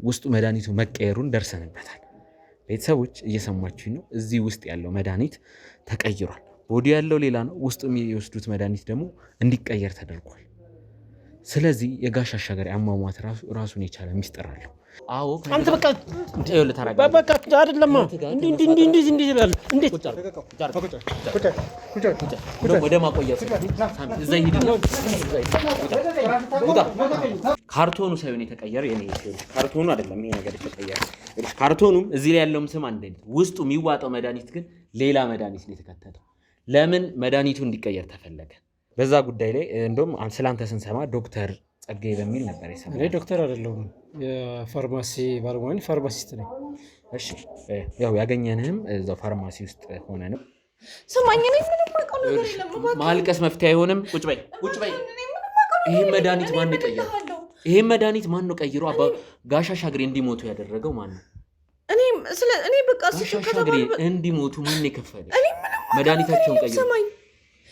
ውስጡ መድኃኒቱ መቀየሩን ደርሰንበታል። ቤተሰቦች እየሰማችሁኝ ነው። እዚህ ውስጥ ያለው መድኃኒት ተቀይሯል። ቦዲ ያለው ሌላ ነው፣ ውስጡ የሚወስዱት መድኃኒት ደግሞ እንዲቀየር ተደርጓል። ስለዚህ የጋሽ አሻገሬ አሟሟት ራሱን የቻለ ሚስጥር አለው። አዎ አንተ በቃ በቃ አይደለም እንዴ ይላል እንዴ ወደ ማቆያ እዛ ሂድና ካርቶኑ ሳይሆን የተቀየረ የኔ ካርቶኑ አይደለም ይሄ ነገር የተቀየረ ካርቶኑም እዚህ ላይ ያለውም ስም አንድ አይነት ውስጡ የሚዋጣው መድኃኒት ግን ሌላ መድኃኒት ነው የተከተተው። ለምን መድኃኒቱ እንዲቀየር ተፈለገ? በዛ ጉዳይ ላይ እንደውም ስላንተ ስንሰማ ዶክተር ጸጋዬ በሚል ነበር የሰማው። እኔ ዶክተር አይደለሁም የፋርማሲ ባለሙያ ነኝ፣ ፋርማሲስት ነኝ። እሺ ያው ያገኘንህም እዛው ፋርማሲ ውስጥ ሆነ ነው። ስማኝ እኔ ምንም አውቀው ነገር የለም። ማልቀስ መፍትሄ አይሆንም። ቁጭ በይ ቁጭ በይ። ይሄ መድኃኒት ማን ነው ቀየረው? ይሄ መድኃኒት ማን ነው ቀይሮ ጋሽ አሻግሬ እንዲሞቱ ያደረገው ማን ነው? እኔ በቃ ጋሽ አሻግሬ እንዲሞቱ ማን ነው የከፈለው? መድኃኒታቸውን ቀይሮ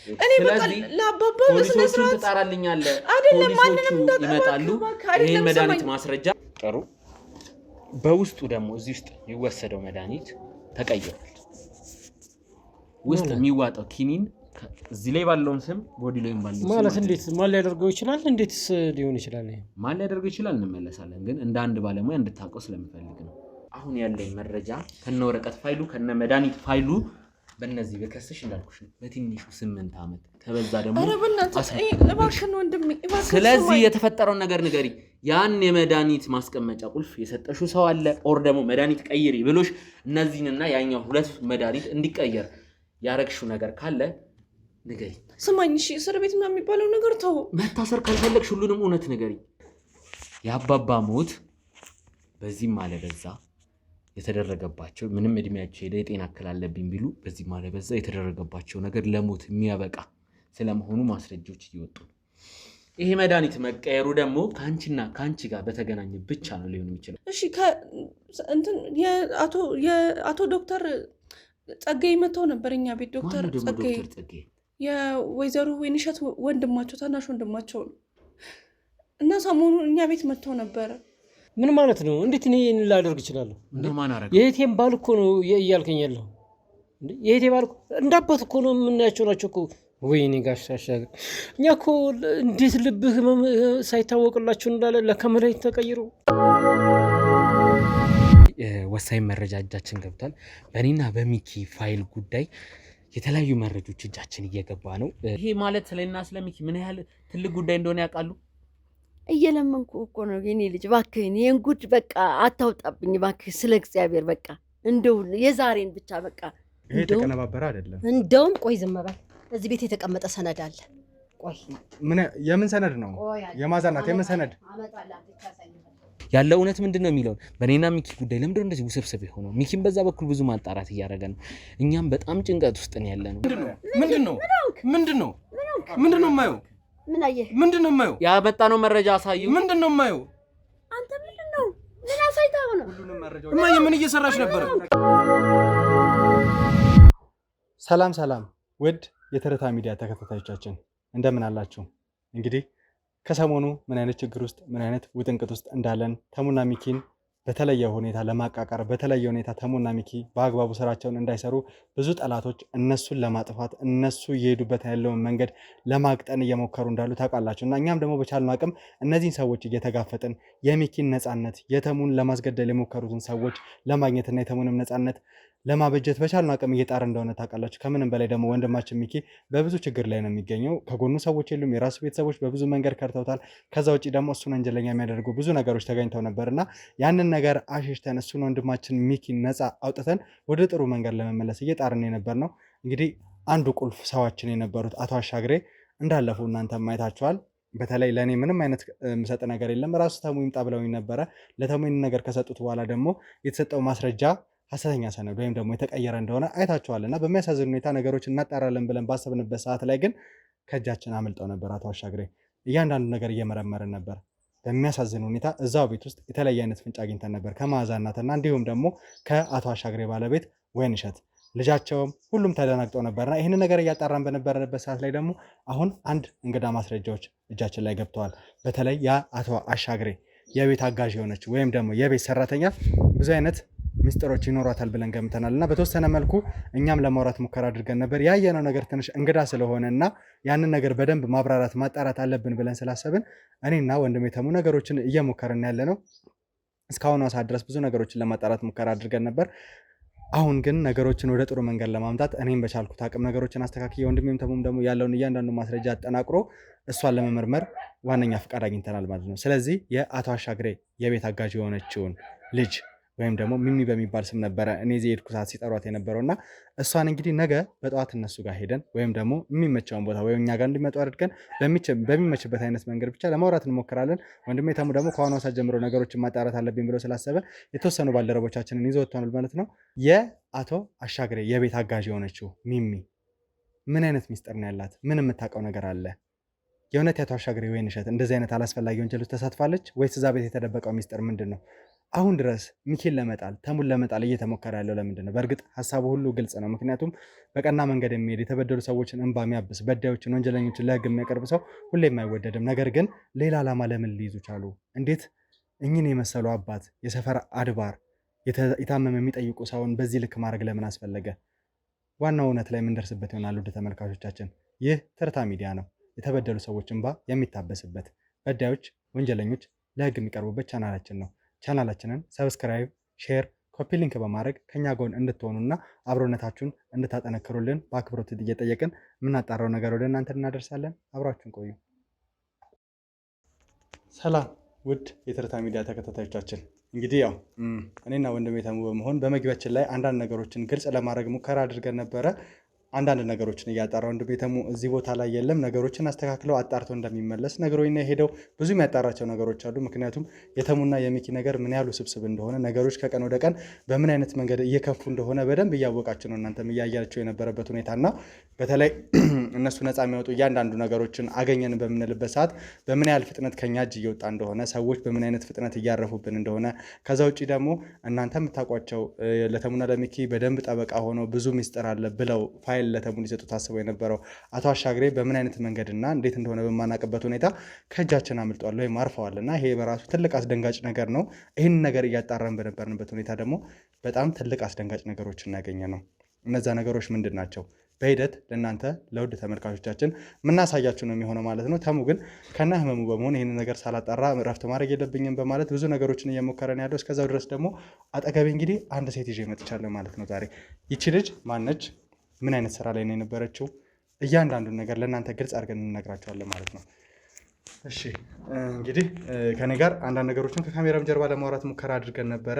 እኔ በቃ ለአባባ ፖሊሶቹን ትጣራልኛለህ። ፖሊሶቹ ይመጣሉ። ይሄን መድኃኒት ማስረጃ ጥሩ። በውስጡ ደግሞ እዚህ ውስጥ የሚወሰደው መድኃኒት ተቀይሯል። ውስጥ የሚዋጣው ኪኒን እዚህ ላይ ባለውን ስም ቦዲ ላይም ባለው ማለት እንዴት ማን ሊያደርገው ይችላል? እንዴትስ ሊሆን ይችላል? ማን ሊያደርገው ይችላል እንመለሳለን። ግን እንደ አንድ ባለሙያ እንድታውቀው ስለምፈልግ ነው። አሁን ያለኝ መረጃ ከነ ወረቀት ፋይሉ ከነ መድኃኒት ፋይሉ በእነዚህ በከስሽ እንዳልኩሽ ነው። በትንሹ 8 ዓመት ከበዛ ደግሞ ስለዚህ የተፈጠረውን ነገር ንገሪ። ያን የመድኃኒት ማስቀመጫ ቁልፍ የሰጠሽው ሰው አለ ኦር ደግሞ መድኃኒት ቀይሪ ብሎሽ እነዚህንና ያኛው ሁለት መድኃኒት እንዲቀየር ያረግሽው ነገር ካለ ንገሪ። ስማኝ እሺ፣ እስር ቤት ምናምን የሚባለው ነገር ተው። መታሰር ካልፈለግሽ ሁሉንም እውነት ንገሪ። የአባባ ሞት በዚህም አለ በዛ የተደረገባቸው ምንም እድሜያቸው ሄደ የጤና እክል አለብኝ ቢሉ በዚህ ማለት በዛ የተደረገባቸው ነገር ለሞት የሚያበቃ ስለመሆኑ ማስረጃዎች እየወጡ ነው። ይሄ መድኃኒት መቀየሩ ደግሞ ከአንቺ ጋር በተገናኘ ብቻ ነው ሊሆን የሚችለው። እሺ የአቶ ዶክተር ጸጋዬ መተው ነበር እኛ ቤት። ዶክተር ጸጋዬ የወይዘሮ ወይንሸት ወንድማቸው ታናሽ ወንድማቸው ነው እና ሰሞኑን እኛ ቤት መተው ነበረ። ምን ማለት ነው? እንዴት እኔ ይሄን ላደርግ እችላለሁ? እንደማን አረጋ? የእህቴን ባል እኮ ነው እያልከኝ ያለው። የእህቴ ባል እኮ እንዳባት እኮ ነው የምናያቸው ናቸው እኮ። ወይኔ ጋሽ አሻገር እኛ እኮ እንዴት ልብህ ሳይታወቅላቸው እንዳለ ለከመላይት ተቀይሮ ወሳኝ መረጃ እጃችን ገብቷል። በእኔና በሚኪ ፋይል ጉዳይ የተለያዩ መረጃዎች እጃችን እየገባ ነው። ይሄ ማለት ስለና ስለሚኪ ምን ያህል ትልቅ ጉዳይ እንደሆነ ያውቃሉ? እየለመንኩ እኮ ነው የኔ ልጅ፣ እባክህን ይሄን ጉድ በቃ አታውጣብኝ እባክህ፣ ስለ እግዚአብሔር በቃ እንደው የዛሬን ብቻ በቃ። ይሄ ተቀነባበረ አይደለም። እንደውም ቆይ ዝም በል፣ እዚህ ቤት የተቀመጠ ሰነድ አለ። ቆይ የምን ሰነድ ነው? የማዛናት የምን ሰነድ ያለው እውነት ምንድነው የሚለው በእኔና ሚኪ ጉዳይ ለምንድነው እንደዚህ ውስብስብ የሆነው? ሚኪም በዛ በኩል ብዙ ማጣራት እያደረገ ነው። እኛም በጣም ጭንቀት ውስጥ ነው ያለነው። ምንድነው የማየው? ምን አየህ? ምንድነው የማየው? ያመጣነው መረጃ አሳዩ። ምንድነው የማየው? አንተ ምንድነው ምን አሳይታው ነው? ሁሉንም መረጃዎች እማዬ ምን እየሰራሽ ነበር? ሰላም ውድ የተረታ ሚዲያ ተከታታዮቻችን እንደምን አላችሁ? እንግዲህ ከሰሞኑ ምን አይነት ችግር ውስጥ ምን አይነት ውጥንቅጥ ውስጥ እንዳለን ተሙና ሚኪን በተለየ ሁኔታ ለማቃቃር በተለየ ሁኔታ ተሙና ሚኪ በአግባቡ ስራቸውን እንዳይሰሩ ብዙ ጠላቶች እነሱን ለማጥፋት እነሱ እየሄዱበት ያለውን መንገድ ለማቅጠን እየሞከሩ እንዳሉ ታውቃላችሁ። እና እኛም ደግሞ በቻልነው አቅም እነዚህን ሰዎች እየተጋፈጥን የሚኪን ነፃነት የተሙን ለማስገደል የሞከሩትን ሰዎች ለማግኘትና የተሙንም ነፃነት ለማበጀት በቻልነው አቅም እየጣር እንደሆነ ታውቃላችሁ። ከምንም በላይ ደግሞ ወንድማችን ሚኪ በብዙ ችግር ላይ ነው የሚገኘው። ከጎኑ ሰዎች የሉም። የራሱ ቤተሰቦች በብዙ መንገድ ከርተውታል። ከዛ ውጭ ደግሞ እሱን ወንጀለኛ የሚያደርጉ ብዙ ነገሮች ተገኝተው ነበርና ያንን ነገር አሽሽተን እሱን ወንድማችን ሚኪን ነፃ አውጥተን ወደ ጥሩ መንገድ ለመመለስ እየጣርን የነበር ነው። እንግዲህ አንዱ ቁልፍ ሰዋችን የነበሩት አቶ አሻግሬ እንዳለፉ እናንተ ማየታችኋል። በተለይ ለእኔ ምንም አይነት የምሰጥ ነገር የለም። ራሱ ተሙ ይምጣ ብለውኝ ነበረ። ለተሙ ነገር ከሰጡት በኋላ ደግሞ የተሰጠው ማስረጃ ሐሰተኛ ሰነድ ወይም ደግሞ የተቀየረ እንደሆነ አይታችኋልና በሚያሳዝን ሁኔታ ነገሮች እናጣራለን ብለን ባሰብንበት ሰዓት ላይ ግን ከእጃችን አመልጠው ነበር። አቶ አሻግሬ እያንዳንዱ ነገር እየመረመርን ነበር። በሚያሳዝን ሁኔታ እዛው ቤት ውስጥ የተለያየ አይነት ፍንጭ አግኝተን ነበር ከመዓዛ እናትና እንዲሁም ደግሞ ከአቶ አሻግሬ ባለቤት ወይንሸት ልጃቸውም ሁሉም ተደናግጠው ነበርና ይህን ነገር እያጣራን በነበረበት ሰዓት ላይ ደግሞ አሁን አንድ እንግዳ ማስረጃዎች እጃችን ላይ ገብተዋል። በተለይ ያ አቶ አሻግሬ የቤት አጋዥ የሆነችው ወይም ደግሞ የቤት ሰራተኛ ብዙ አይነት ሚስጥሮች ይኖሯታል ብለን ገምተናል እና በተወሰነ መልኩ እኛም ለማውራት ሙከራ አድርገን ነበር። ያየነው ነገር ትንሽ እንግዳ ስለሆነ እና ያንን ነገር በደንብ ማብራራት ማጣራት አለብን ብለን ስላሰብን እኔና ወንድሜ ተሙ ነገሮችን እየሞከርን ያለ ነው። እስካሁን ሰዓት ድረስ ብዙ ነገሮችን ለማጣራት ሙከራ አድርገን ነበር። አሁን ግን ነገሮችን ወደ ጥሩ መንገድ ለማምጣት እኔም በቻልኩት አቅም ነገሮችን አስተካክዬ ወንድሜም ተሙም ደግሞ ያለውን እያንዳንዱ ማስረጃ አጠናቅሮ እሷን ለመመርመር ዋነኛ ፍቃድ አግኝተናል ማለት ነው። ስለዚህ የአቶ አሻግሬ የቤት አጋዥ የሆነችውን ልጅ ወይም ደግሞ ሚሚ በሚባል ስም ነበረ እኔ እዚህ የሄድኩ ሰዓት ሲጠሯት የነበረው እና እሷን እንግዲህ ነገ በጠዋት እነሱ ጋር ሄደን ወይም ደግሞ የሚመቸውን ቦታ ወይም እኛ ጋር እንዲመጡ አድርገን በሚመችበት አይነት መንገድ ብቻ ለማውራት እንሞክራለን። ወንድሜ ተሙ ደግሞ ከዋናው ሰዓት ጀምሮ ነገሮችን ማጣራት አለብኝ ብሎ ስላሰበ የተወሰኑ ባልደረቦቻችንን ይዞ ወጥቷል ማለት ነው። የአቶ አሻግሬ የቤት አጋዥ የሆነችው ሚሚ ምን አይነት ሚስጥር ነው ያላት? ምን የምታውቀው ነገር አለ? የእውነት የአቶ አሻግሬ ወይንሸት እንደዚህ አይነት አላስፈላጊ ወንጀሎች ተሳትፋለች ወይስ እዛ ቤት የተደበቀው ሚስጥር ምንድን ነው? አሁን ድረስ ሚኪን ለመጣል ተሙን ለመጣል እየተሞከረ ያለው ለምንድን ነው? በእርግጥ ሀሳቡ ሁሉ ግልጽ ነው። ምክንያቱም በቀና መንገድ የሚሄድ የተበደሉ ሰዎችን እንባ የሚያብስ በዳዮችን፣ ወንጀለኞችን ለህግ የሚያቀርብ ሰው ሁሌም አይወደድም። ነገር ግን ሌላ ዓላማ ለምን ሊይዙ ቻሉ? እንዴት እኝን የመሰሉ አባት የሰፈር አድባር የታመመ የሚጠይቁ ሰውን በዚህ ልክ ማድረግ ለምን አስፈለገ? ዋናው እውነት ላይ የምንደርስበት ይሆናል። ውድ ተመልካቾቻችን ይህ ትርታ ሚዲያ ነው። የተበደሉ ሰዎች እንባ የሚታበስበት፣ በዳዮች፣ ወንጀለኞች ለህግ የሚቀርቡበት ቻናላችን ነው። ቻናላችንን ሰብስክራይብ፣ ሼር፣ ኮፒ ሊንክ በማድረግ ከኛ ጎን እንድትሆኑና አብሮነታችሁን እንድታጠነክሩልን በአክብሮት እየጠየቅን የምናጣራው ነገር ወደ እናንተ እናደርሳለን። አብራችሁን ቆዩ። ሰላም ውድ የትርታ ሚዲያ ተከታታዮቻችን፣ እንግዲህ ያው እኔና ወንድሜ ተሙ በመሆን በመግቢያችን ላይ አንዳንድ ነገሮችን ግልጽ ለማድረግ ሙከራ አድርገን ነበረ። አንዳንድ ነገሮችን እያጣራ ወንድሜ ተሙ እዚህ ቦታ ላይ የለም፣ ነገሮችን አስተካክለው አጣርቶ እንደሚመለስ ነግሮኝ ነው የሄደው። ብዙ የሚያጣራቸው ነገሮች አሉ። ምክንያቱም የተሙና የሚኪ ነገር ምን ያህል ውስብስብ እንደሆነ፣ ነገሮች ከቀን ወደ ቀን በምን አይነት መንገድ እየከፉ እንደሆነ በደንብ እያወቃችሁ ነው እናንተም እያያቸው የነበረበት ሁኔታና በተለይ እነሱ ነፃ የሚወጡ እያንዳንዱ ነገሮችን አገኘን በምንልበት ሰዓት በምን ያህል ፍጥነት ከኛ እጅ እየወጣ እንደሆነ፣ ሰዎች በምን አይነት ፍጥነት እያረፉብን እንደሆነ፣ ከዛ ውጭ ደግሞ እናንተ የምታውቋቸው ለተሙና ለሚኪ በደንብ ጠበቃ ሆነው ብዙ ሚስጥር አለ ብለው ፋይል ለተሙ ሊሰጡ ታስበው የነበረው አቶ አሻግሬ በምን አይነት መንገድና እንዴት እንደሆነ በማናውቅበት ሁኔታ ከእጃችን አምልጧል ወይም አርፈዋል እና ይሄ በራሱ ትልቅ አስደንጋጭ ነገር ነው። ይህን ነገር እያጣራን በነበርንበት ሁኔታ ደግሞ በጣም ትልቅ አስደንጋጭ ነገሮች እናገኘ ነው። እነዛ ነገሮች ምንድን ናቸው? በሂደት ለእናንተ ለውድ ተመልካቾቻችን የምናሳያችሁ ነው የሚሆነው ማለት ነው። ተሙ ግን ከነ ህመሙ በመሆን ይህን ነገር ሳላጣራ እረፍት ማድረግ የለብኝም በማለት ብዙ ነገሮችን እየሞከረን ያለው። እስከዛው ድረስ ደግሞ አጠገቤ እንግዲህ አንድ ሴት ይዤ መጥቻለሁ ማለት ነው ዛሬ። ይቺ ልጅ ማነች? ምን አይነት ስራ ላይ ነው የነበረችው? እያንዳንዱን ነገር ለእናንተ ግልጽ አድርገን እንነግራቸዋለን ማለት ነው። እሺ እንግዲህ ከኔ ጋር አንዳንድ ነገሮችን ከካሜራም ጀርባ ለማውራት ሙከራ አድርገን ነበረ።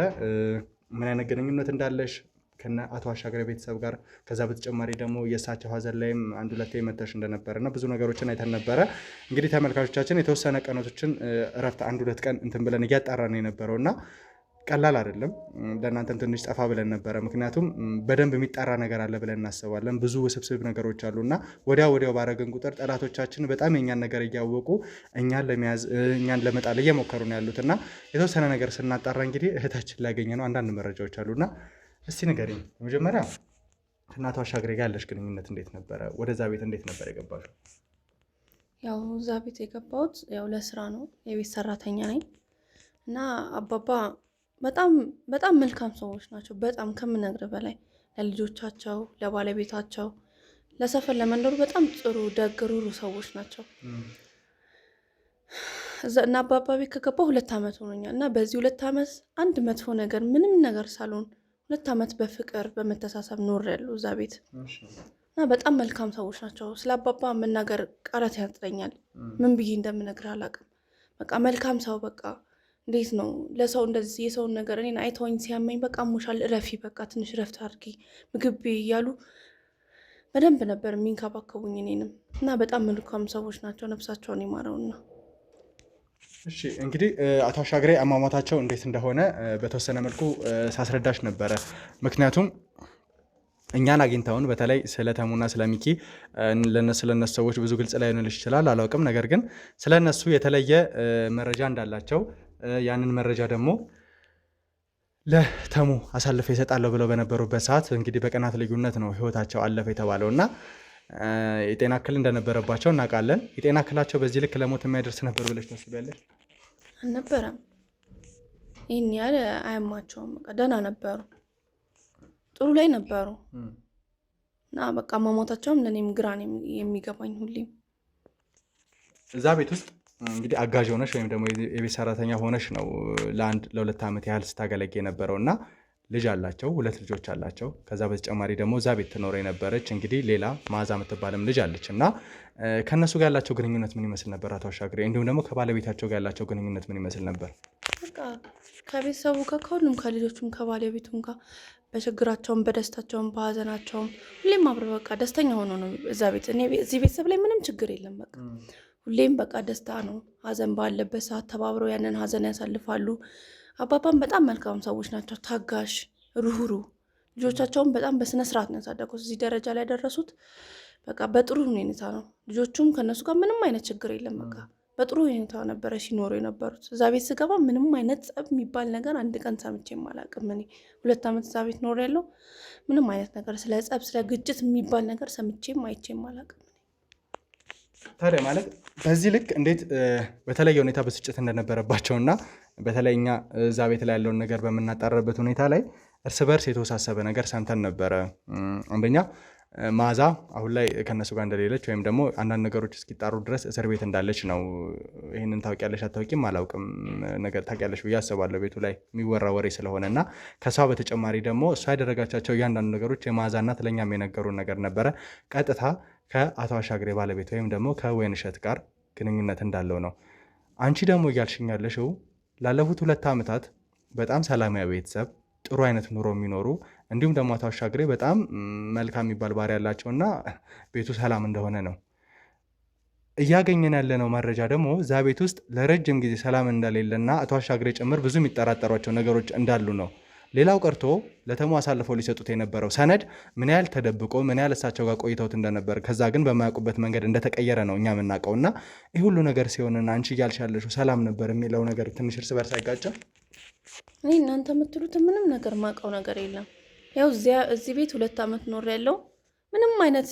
ምን አይነት ግንኙነት እንዳለሽ ከነ አቶ አሻግሬ ቤተሰብ ጋር፣ ከዛ በተጨማሪ ደግሞ የእሳቸው ሀዘን ላይም አንድ ሁለቴ መተሽ እንደነበረ እና ብዙ ነገሮችን አይተን ነበረ። እንግዲህ ተመልካቾቻችን የተወሰነ ቀኖቶችን እረፍት አንድ ሁለት ቀን እንትን ብለን እያጣራ ነው የነበረው እና ቀላል አይደለም። ለእናንተም ትንሽ ጠፋ ብለን ነበረ። ምክንያቱም በደንብ የሚጣራ ነገር አለ ብለን እናስባለን። ብዙ ውስብስብ ነገሮች አሉ እና ወዲያው ባረግን ቁጥር ጠላቶቻችን በጣም የኛን ነገር እያወቁ እኛን ለመያዝ እኛን ለመጣል እየሞከሩ ነው ያሉት እና የተወሰነ ነገር ስናጣራ እንግዲህ እህታችን ላገኘ ነው አንዳንድ መረጃዎች አሉና እስቲ ንገሪኝ። መጀመሪያ ከእናቷ አሻግሬ ጋር ያለሽ ግንኙነት እንዴት ነበረ? ወደዛ ቤት እንዴት ነበር የገባሽው? ያው እዛ ቤት የገባሁት ያው ለስራ ነው። የቤት ሰራተኛ ነኝ እና አባባ በጣም መልካም ሰዎች ናቸው። በጣም ከምነግርህ በላይ ለልጆቻቸው፣ ለባለቤታቸው፣ ለሰፈር ለመንደሩ በጣም ጥሩ ደግ ሩሩ ሰዎች ናቸው እና አባባ ቤት ከገባሁ 2 ዓመት ሆኖኛል እና በዚህ 2 ዓመት አንድ መጥፎ ነገር ምንም ነገር ሳልሆን 2 ዓመት በፍቅር በመተሳሰብ ኖሬያለሁ እዛ ቤት እና በጣም መልካም ሰዎች ናቸው። ስለ አባባ መናገር ቃላት ያጥረኛል። ምን ብዬ እንደምነግርህ አላውቅም። በቃ መልካም ሰው በቃ እንዴት ነው ለሰው እንደዚህ የሰውን ነገር እኔን አይተውኝ ሲያመኝ በቃ ሙሻል እረፊ፣ በቃ ትንሽ ረፍት አድርጊ፣ ምግብ እያሉ በደንብ ነበር የሚንከባከቡኝ እኔንም እና በጣም መልካም ሰዎች ናቸው። ነፍሳቸውን ይማረውና። እሺ እንግዲህ አቶ አሻግሬ አሟሟታቸው እንዴት እንደሆነ በተወሰነ መልኩ ሳስረዳሽ ነበረ። ምክንያቱም እኛን አግኝተውን በተለይ ስለ ተሙና ስለ ሚኪ ስለነሱ ሰዎች ብዙ ግልጽ ላይሆንልሽ ይችላል፣ አላውቅም። ነገር ግን ስለነሱ የተለየ መረጃ እንዳላቸው ያንን መረጃ ደግሞ ለተሙ አሳልፈ ይሰጣለሁ ብለው በነበሩበት ሰዓት እንግዲህ በቀናት ልዩነት ነው ህይወታቸው አለፈ የተባለው እና የጤና እክል እንደነበረባቸው እናውቃለን። የጤና እክላቸው በዚህ ልክ ለሞት የሚያደርስ ነበር ብለሽ ታስቢያለሽ? አልነበረም። ይህን ያህል አያማቸውም። በቃ ደህና ነበሩ፣ ጥሩ ላይ ነበሩ እና በቃ መሞታቸውም ለእኔም ግራን የሚገባኝ ሁሌም እዛ ቤት ውስጥ እንግዲህ አጋዥ ሆነሽ ወይም ደግሞ የቤት ሰራተኛ ሆነሽ ነው ለ2 ዓመት ያህል ስታገለግ የነበረው እና ልጅ አላቸው፣ 2 ልጆች አላቸው። ከዛ በተጨማሪ ደግሞ እዛ ቤት ትኖር የነበረች እንግዲህ ሌላ መዓዛ የምትባልም ልጅ አለች እና ከእነሱ ጋር ያላቸው ግንኙነት ምን ይመስል ነበር አቶ አሻግሬ? እንዲሁም ደግሞ ከባለቤታቸው ጋር ያላቸው ግንኙነት ምን ይመስል ነበር? በቃ ከቤተሰቡ ጋር ከሁሉም ከልጆቹም ከባለቤቱም ጋር በችግራቸውም በደስታቸውም በሀዘናቸውም ሁሌም አብረው በቃ ደስተኛ ሆኖ ነው እዛ ቤት። እኔ እዚህ ቤተሰብ ላይ ምንም ችግር የለም። በቃ ሁሌም በቃ ደስታ ነው። ሀዘን ባለበት ሰዓት ተባብረው ያንን ሀዘን ያሳልፋሉ። አባባም በጣም መልካም ሰዎች ናቸው። ታጋሽ፣ ሩህሩ፣ ልጆቻቸውን በጣም በስነ ስርዓት ነው ያሳደጉት። እዚህ ደረጃ ላይ ያደረሱት በቃ በጥሩ ሁኔታ ነው። ልጆቹም ከነሱ ጋር ምንም አይነት ችግር የለም። በቃ በጥሩ ሁኔታ ነበረ ሲኖሩ የነበሩት። እዛ ቤት ስገባ ምንም አይነት ጸብ የሚባል ነገር አንድ ቀን ሰምቼም አላውቅም። እኔ 2 ዓመት እዛ ቤት ኖር ያለው ምንም አይነት ነገር ስለ ጸብ ስለ ግጭት የሚባል ነገር ሰምቼም አይቼም አላውቅም። ታዲያ ማለት በዚህ ልክ እንዴት በተለየ ሁኔታ ብስጭት እንደነበረባቸውና በተለይ እኛ እዛ ቤት ላይ ያለውን ነገር በምናጣራበት ሁኔታ ላይ እርስ በርስ የተወሳሰበ ነገር ሰምተን ነበረ። አንደኛ መዓዛ አሁን ላይ ከነሱ ጋር እንደሌለች ወይም ደግሞ አንዳንድ ነገሮች እስኪጣሩ ድረስ እስር ቤት እንዳለች ነው። ይህንን ታውቂያለሽ አታውቂም አላውቅም፣ ነገር ታውቂያለሽ ብዬ አስባለሁ ቤቱ ላይ የሚወራ ወሬ ስለሆነ እና ከሷ በተጨማሪ ደግሞ እሷ ያደረጋቻቸው እያንዳንዱ ነገሮች የመዓዛ እናት ለእኛም የነገሩን ነገር ነበረ። ቀጥታ ከአቶ አሻግሬ ባለቤት ወይም ደግሞ ከወይንሸት ጋር ግንኙነት እንዳለው ነው። አንቺ ደግሞ እያልሽኝ ያለሽው ላለፉት 2 ዓመታት በጣም ሰላማዊ ቤተሰብ፣ ጥሩ አይነት ኑሮ የሚኖሩ እንዲሁም ደግሞ አቶ አሻግሬ በጣም መልካም የሚባል ባህሪ ያላቸውና ቤቱ ሰላም እንደሆነ ነው እያገኘን ያለነው መረጃ። ደግሞ እዛ ቤት ውስጥ ለረጅም ጊዜ ሰላም እንደሌለና አቶ አሻግሬ ጭምር ብዙ የሚጠራጠሯቸው ነገሮች እንዳሉ ነው። ሌላው ቀርቶ ለተሙ አሳልፈው ሊሰጡት የነበረው ሰነድ ምን ያህል ተደብቆ ምን ያህል እሳቸው ጋር ቆይተውት እንደነበር ከዛ ግን በማያውቁበት መንገድ እንደተቀየረ ነው እኛ የምናውቀው። እና ይህ ሁሉ ነገር ሲሆንና አንቺ እያልሽ ያለሽው ሰላም ነበር የሚለው ነገር ትንሽ እርስ በርስ አይጋጭም? እኔ እናንተ የምትሉትን ምንም ነገር ማውቀው ነገር የለም። ያው እዚህ ቤት 2 ዓመት ኖር ያለው ምንም አይነት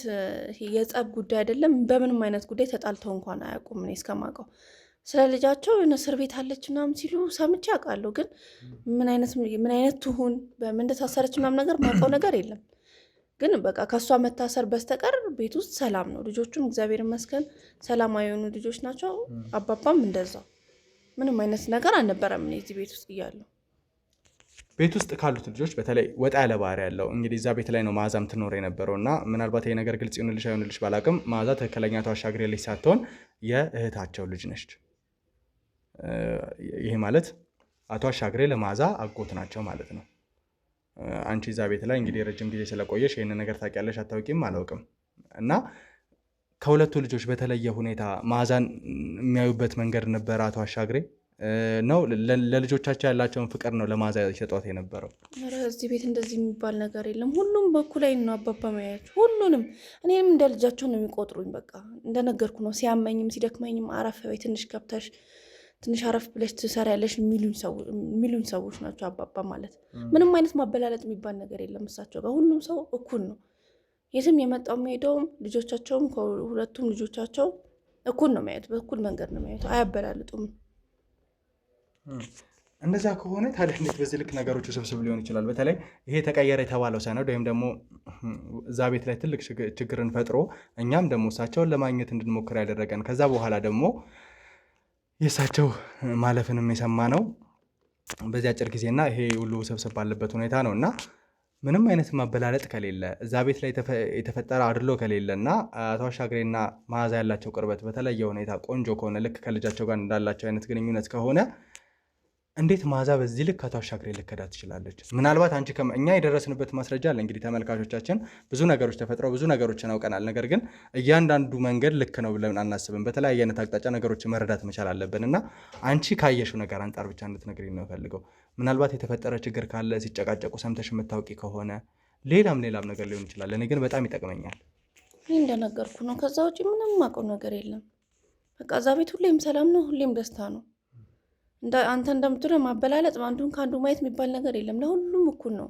የጸብ ጉዳይ አይደለም። በምንም አይነት ጉዳይ ተጣልተው እንኳን አያውቁም እኔ እስከማውቀው። ስለ ልጃቸው እስር ቤት አለች ምናምን ሲሉ ሰምቼ አውቃለሁ። ግን ምን አይነት ትሁን በምን እንደታሰረች ምናምን ነገር ማውቀው ነገር የለም። ግን በቃ ከእሷ መታሰር በስተቀር ቤት ውስጥ ሰላም ነው። ልጆቹም እግዚአብሔር ይመስገን ሰላማዊ የሆኑ ልጆች ናቸው። አባባም እንደዛው ምንም አይነት ነገር አልነበረም እኔ እዚህ ቤት ውስጥ እያለሁ። ቤት ውስጥ ካሉት ልጆች በተለይ ወጣ ያለ ባህሪ ያለው እንግዲህ እዛ ቤት ላይ ነው መዓዛም ትኖር የነበረው እና ምናልባት ይሄ ነገር ግልጽ ይሁንልሽ አይሆንልሽ ባላቅም መዓዛ ትክክለኛ አቶ አሻግሬ ልጅ ሳትሆን የእህታቸው ልጅ ነች። ይሄ ማለት አቶ አሻግሬ ለመዓዛ አጎት ናቸው ማለት ነው። አንቺ እዛ ቤት ላይ እንግዲህ ረጅም ጊዜ ስለቆየሽ ይህንን ነገር ታውቂያለሽ አታውቂም አላውቅም። እና ከሁለቱ ልጆች በተለየ ሁኔታ መዓዛን የሚያዩበት መንገድ ነበረ አቶ አሻግሬ ነው ለልጆቻቸው ያላቸውን ፍቅር ነው ለመዓዛ ይሰጧት የነበረው? ኧረ እዚህ ቤት እንደዚህ የሚባል ነገር የለም። ሁሉም በኩል ላይ ነው አባባ ማያቸው ሁሉንም። እኔም እንደ ልጃቸው ነው የሚቆጥሩኝ። በቃ እንደነገርኩ ነው። ሲያመኝም ሲደክመኝም አረፍ በይ ትንሽ ገብተሽ ትንሽ አረፍ ብለሽ ትሰሪያለሽ የሚሉኝ ሰዎች ናቸው አባባ ማለት። ምንም አይነት ማበላለጥ የሚባል ነገር የለም እሳቸው ጋር። ሁሉም ሰው እኩል ነው። የትም የመጣው የሚሄደውም ልጆቻቸውም ከሁለቱም ልጆቻቸው እኩል ነው የሚያዩት። በእኩል መንገድ ነው የሚያዩት። አያበላልጡም። እንደዛ ከሆነ ታዲያ እንዴት በዚህ ልክ ነገሮች ውስብስብ ሊሆን ይችላል? በተለይ ይሄ ተቀየረ የተባለው ሰነድ ወይም ደግሞ እዛ ቤት ላይ ትልቅ ችግርን ፈጥሮ እኛም ደግሞ እሳቸውን ለማግኘት እንድንሞክር ያደረገን ከዛ በኋላ ደግሞ የእሳቸው ማለፍንም የሰማ ነው በዚህ አጭር ጊዜና ይሄ ሁሉ ውስብስብ ባለበት ሁኔታ ነው እና ምንም አይነት ማበላለጥ ከሌለ እዛ ቤት ላይ የተፈጠረ አድሎ ከሌለ እና አቶ አሻግሬና መዓዛ ያላቸው ቅርበት በተለየ ሁኔታ ቆንጆ ከሆነ ልክ ከልጃቸው ጋር እንዳላቸው አይነት ግንኙነት ከሆነ እንዴት መዓዛ በዚህ ልክ አቶ አሻግሬ ልከዳ ትችላለች? ምናልባት አንቺ እኛ የደረስንበት ማስረጃ አለ። እንግዲህ ተመልካቾቻችን ብዙ ነገሮች ተፈጥረው ብዙ ነገሮችን አውቀናል። ነገር ግን እያንዳንዱ መንገድ ልክ ነው ብለን አናስብም። በተለያየ አይነት አቅጣጫ ነገሮችን መረዳት መቻል አለብን እና አንቺ ካየሽው ነገር አንጻር ብቻ እንድትነግሪኝ ነው ፈልገው። ምናልባት የተፈጠረ ችግር ካለ ሲጨቃጨቁ ሰምተሽ የምታውቂ ከሆነ ሌላም ነገር ሊሆን ይችላል። እኔ ግን በጣም ይጠቅመኛል። እኔ እንደነገርኩ ነው። ከዛ ውጭ ምንም የማውቀው ነገር የለም። በቃ እዛ ቤት ሁሌም ሰላም ነው፣ ሁሌም ደስታ ነው። አንተ እንደምትለው ማበላለጥ አንዱን ከአንዱ ማየት የሚባል ነገር የለም። ለሁሉም እኩል ነው።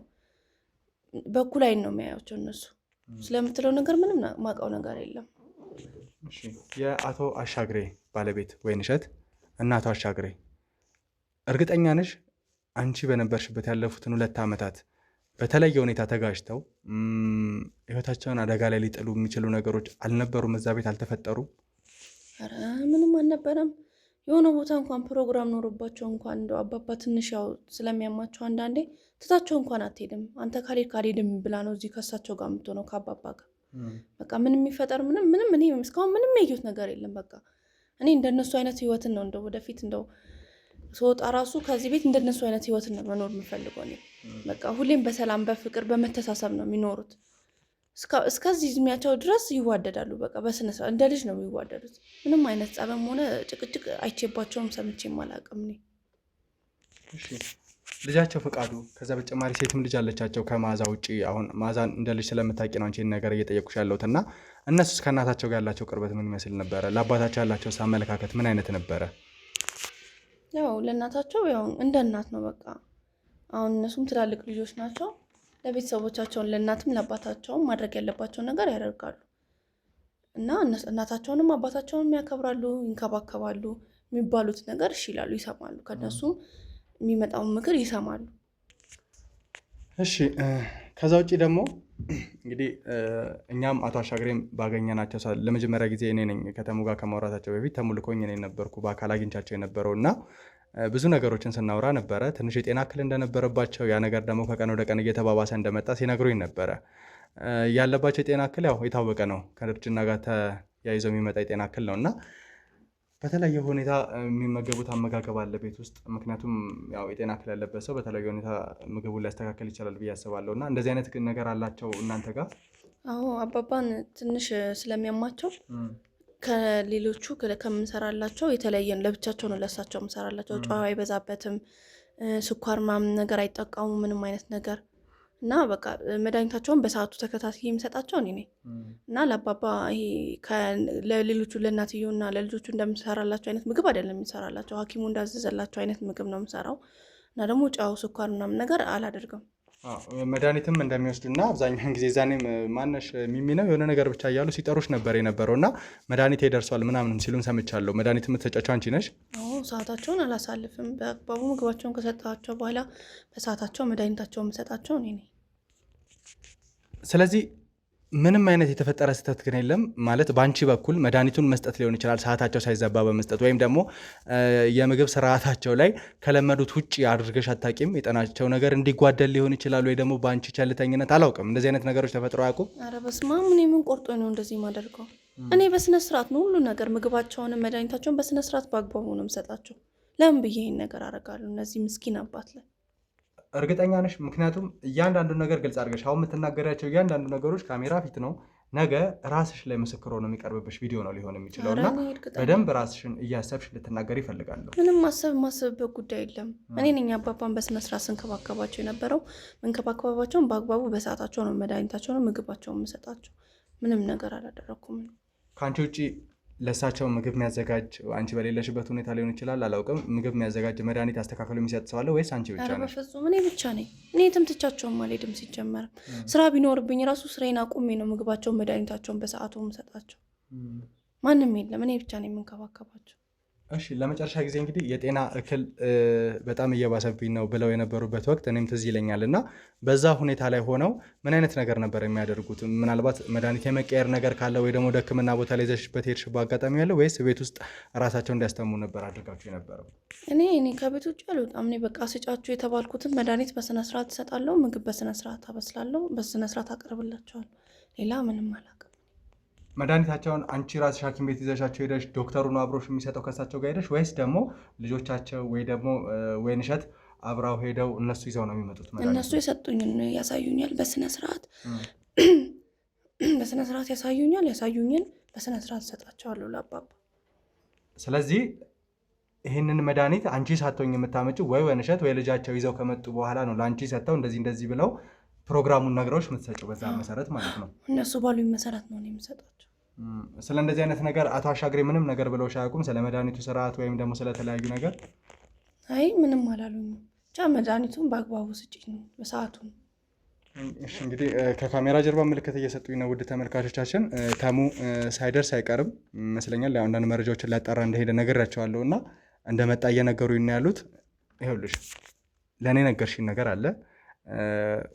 በኩል አይን ነው የሚያያቸው እነሱ። ስለምትለው ነገር ምንም ማውቀው ነገር የለም። የአቶ አሻግሬ ባለቤት ወይንሸት እና አቶ አሻግሬ እርግጠኛ ነሽ አንቺ በነበርሽበት ያለፉትን 2 ዓመታት በተለየ ሁኔታ ተጋጅተው ህይወታቸውን አደጋ ላይ ሊጥሉ የሚችሉ ነገሮች አልነበሩም? እዛ ቤት አልተፈጠሩም? ኧረ ምንም አልነበረም። የሆነ ቦታ እንኳን ፕሮግራም ኖሮባቸው እንኳን እንደው አባባ ትንሽ ያው ስለሚያማቸው አንዳንዴ ትታቸው እንኳን አትሄድም። አንተ ካልሄድም ብላ ነው እዚህ ከእሳቸው ጋር የምትሆነው ከአባባ ጋር። በቃ ምንም የሚፈጠር ምንም እኔ እስካሁን ምንም ያየሁት ነገር የለም። በቃ እኔ እንደነሱ አይነት ህይወትን ነው እንደው ወደፊት እንደው ስወጣ ራሱ ከዚህ ቤት እንደነሱ አይነት ህይወትን ነው መኖር የምፈልገው እኔ። በቃ ሁሌም በሰላም በፍቅር በመተሳሰብ ነው የሚኖሩት። እስከዚህ እድሜያቸው ድረስ ይዋደዳሉ። በቃ በስነ ስርዓት እንደ ልጅ ነው የሚዋደዱት። ምንም አይነት ጸብም ሆነ ጭቅጭቅ አይቼባቸውም ሰምቼም አላውቅም እኔ። እሺ ልጃቸው ፈቃዱ፣ ከዛ በተጨማሪ ሴትም ልጅ አለቻቸው ከመዓዛ ውጪ። አሁን መዓዛን እንደ ልጅ ስለምታውቂ ነው አንቺን ነገር እየጠየቁሽ ያለሁት። እና እነሱስ ከእናታቸው ጋር ያላቸው ቅርበት ምን ይመስል ነበረ? ለአባታቸው ያላቸው አመለካከት ምን አይነት ነበረ? ያው ለእናታቸው ያው እንደ እናት ነው በቃ። አሁን እነሱም ትላልቅ ልጆች ናቸው። ለቤተሰቦቻቸውን ለእናትም ለአባታቸውም ማድረግ ያለባቸውን ነገር ያደርጋሉ እና እናታቸውንም አባታቸውንም ያከብራሉ፣ ይንከባከባሉ። የሚባሉት ነገር እሺ ይላሉ፣ ይሰማሉ። ከነሱ የሚመጣውን ምክር ይሰማሉ። እሺ ከዛ ውጪ ደግሞ እንግዲህ እኛም አቶ አሻግሬም ባገኘናቸው ለመጀመሪያ ጊዜ እኔ ነኝ ከተሙ ጋር ከማውራታቸው በፊት ተሙልኮኝ እኔ ነበርኩ በአካል አግኝቻቸው የነበረው እና ብዙ ነገሮችን ስናወራ ነበረ። ትንሽ የጤና እክል እንደነበረባቸው ያ ነገር ደግሞ ከቀን ወደ ቀን እየተባባሰ እንደመጣ ሲነግሩኝ ነበረ። ያለባቸው የጤና እክል ያው የታወቀ ነው፣ ከእርጅና ጋር ተያይዘው የሚመጣ የጤና እክል ነው እና በተለያየ ሁኔታ የሚመገቡት አመጋገብ አለ ቤት ውስጥ። ምክንያቱም ያው የጤና እክል ያለበት ሰው በተለያየ ሁኔታ ምግቡን ሊያስተካከል ይችላል ብዬ አስባለሁ። እና እንደዚህ አይነት ነገር አላቸው እናንተ ጋር? አዎ አባባን ትንሽ ስለሚያማቸው ከሌሎቹ ከምንሰራላቸው የተለየን ለብቻቸው ነው ለሳቸው ምሰራላቸው። ጨው አይበዛበትም፣ ስኳር ምናምን ነገር አይጠቀሙ ምንም አይነት ነገር እና በቃ መድኃኒታቸውን በሰዓቱ ተከታትዬ የሚሰጣቸው እኔ ነኝ እና ለአባባ ይሄ ለሌሎቹ ለእናትየው እና ለልጆቹ እንደምሰራላቸው አይነት ምግብ አይደለም የሚሰራላቸው። ሐኪሙ እንዳዘዘላቸው አይነት ምግብ ነው የምሰራው እና ደግሞ ጨው ስኳር ምናምን ነገር አላደርግም። መድኃኒትም እንደሚወስዱና አብዛኛውን ጊዜ ዛኔም ማነሽ የሚሚነው የሆነ ነገር ብቻ እያሉ ሲጠሩሽ ነበር የነበረው እና መድኃኒት ይደርሷል ምናምን ሲሉን ሰምቻለሁ። መድኃኒት የምትሰጫቸው አንቺ ነሽ? ሰዓታቸውን አላሳልፍም። በአግባቡ ምግባቸውን ከሰጣቸው በኋላ በሰዓታቸው መድኃኒታቸውን የምሰጣቸው እኔ ነኝ። ስለዚህ ምንም አይነት የተፈጠረ ስህተት ግን የለም ማለት በአንቺ በኩል መድኃኒቱን መስጠት ሊሆን ይችላል ሰዓታቸው ሳይዘባ በመስጠት ወይም ደግሞ የምግብ ስርዓታቸው ላይ ከለመዱት ውጭ አድርገሽ አታውቂም? የጤናቸው ነገር እንዲጓደል ሊሆን ይችላል ወይ ደግሞ በአንቺ ቸልተኝነት አላውቅም። እንደዚህ አይነት ነገሮች ተፈጥሮ አያውቁም? ኧረ በስመ አብ፣ እኔ ምን ቆርጦ ነው እንደዚህ የማደርገው? እኔ በስነ ስርዓት ነው ሁሉ ነገር ምግባቸውንም መድኃኒታቸውን በስነ ስርዓት በአግባቡ ነው የምሰጣቸው። ለምን ብዬ ይሄን ነገር አደርጋለሁ እነዚህ ምስኪን አባት ላይ? እርግጠኛ ነሽ? ምክንያቱም እያንዳንዱ ነገር ግልጽ አድርገሽ አሁን የምትናገሪያቸው እያንዳንዱ ነገሮች ካሜራ ፊት ነው። ነገ ራስሽ ላይ ምስክር ሆኖ የሚቀርብብሽ ቪዲዮ ነው ሊሆን የሚችለው እና በደንብ ራስሽን እያሰብሽ ልትናገር ይፈልጋለሁ። ምንም ማሰብበት ጉዳይ የለም። እኔ ነኝ አባባን በስነስርዓት ስንከባከባቸው የነበረው። መንከባከባቸውን በአግባቡ በሰዓታቸው ነው መድኃኒታቸውን ምግባቸውን የምሰጣቸው። ምንም ነገር አላደረኩም። ከአንቺ ውጭ ለእሳቸው ምግብ የሚያዘጋጅ አንቺ በሌለሽበት ሁኔታ ሊሆን ይችላል አላውቅም፣ ምግብ የሚያዘጋጅ መድኃኒት አስተካክሎ የሚሰጥ ሰው አለ ወይስ አንቺ ብቻ ነሽ? በፍጹም እኔ ብቻ ነኝ። እኔ የትም ትቻቸውም አልሄድም። ሲጀመርም ስራ ቢኖርብኝ ራሱ ስራዬን አቁሜ ነው ምግባቸውን መድኃኒታቸውን በሰዓቱ የምሰጣቸው። ማንም የለም፣ እኔ ብቻ ነኝ የምንከባከባቸው። እሺ ለመጨረሻ ጊዜ እንግዲህ የጤና እክል በጣም እየባሰብኝ ነው ብለው የነበሩበት ወቅት እኔም ትዝ ይለኛል እና በዛ ሁኔታ ላይ ሆነው ምን አይነት ነገር ነበር የሚያደርጉት? ምናልባት መድኃኒት የመቀየር ነገር ካለ ወይ ደግሞ ወደ ሕክምና ቦታ ላይ ይዘሽበት ሄድሽበት አጋጣሚ ያለ ወይስ ቤት ውስጥ ራሳቸው እንዲያስተሙ ነበር አድርጋችሁ የነበረው? እኔ ከቤት ውጭ አልወጣም። እኔ በቃ ስጫችሁ የተባልኩትን መድኃኒት በስነስርዓት እሰጣለሁ፣ ምግብ በስነስርዓት አበስላለሁ፣ በስነስርዓት አቀርብላቸዋለሁ። ሌላ ምንም አላውቅም። መድኃኒታቸውን አንቺ ራስሽ ሐኪም ቤት ይዘሻቸው ሄደሽ ዶክተሩ ነው አብሮሽ የሚሰጠው ከሳቸው ጋር ሄደሽ ወይስ ደግሞ ልጆቻቸው ወይ ደግሞ ወይንሸት አብራው ሄደው እነሱ ይዘው ነው የሚመጡት? እነሱ የሰጡኝን ያሳዩኛል በስነስርዓት ያሳዩኝን በስነስርዓት እሰጣቸዋለሁ ለአባባ። ስለዚህ ይህንን መድኃኒት አንቺ ሳትሆኝ የምታመጪው ወይ ወይንሸት ወይ ልጃቸው ይዘው ከመጡ በኋላ ነው ለአንቺ ሰጥተው እንደዚህ ብለው ፕሮግራሙን ነግረውሽ የምትሰጪው በዛ መሰረት ማለት ነው? እነሱ ባሉኝ መሰረት ነው የምሰጣቸው። ስለ እንደዚህ አይነት ነገር አቶ አሻግሬ ምንም ነገር ብለውሽ አያውቁም? ስለ መድኃኒቱ ስርዓት ወይም ደግሞ ስለተለያዩ ነገር? አይ ምንም አላሉኝም። ብቻ መድኃኒቱን በአግባቡ ስጪኝ በሰዓቱ። እሺ እንግዲህ ከካሜራ ጀርባ ምልክት እየሰጡኝ ነው ውድ ተመልካቾቻችን። ተሙ ሳይደርስ አይቀርም ይመስለኛል። አንዳንድ መረጃዎችን ሊያጣራ እንደሄደ ነግሬያቸዋለሁ እና እንደመጣ እየነገሩኝ ነው ያሉት። ይኸውልሽ ለእኔ ነገርሽኝ ነገር አለ።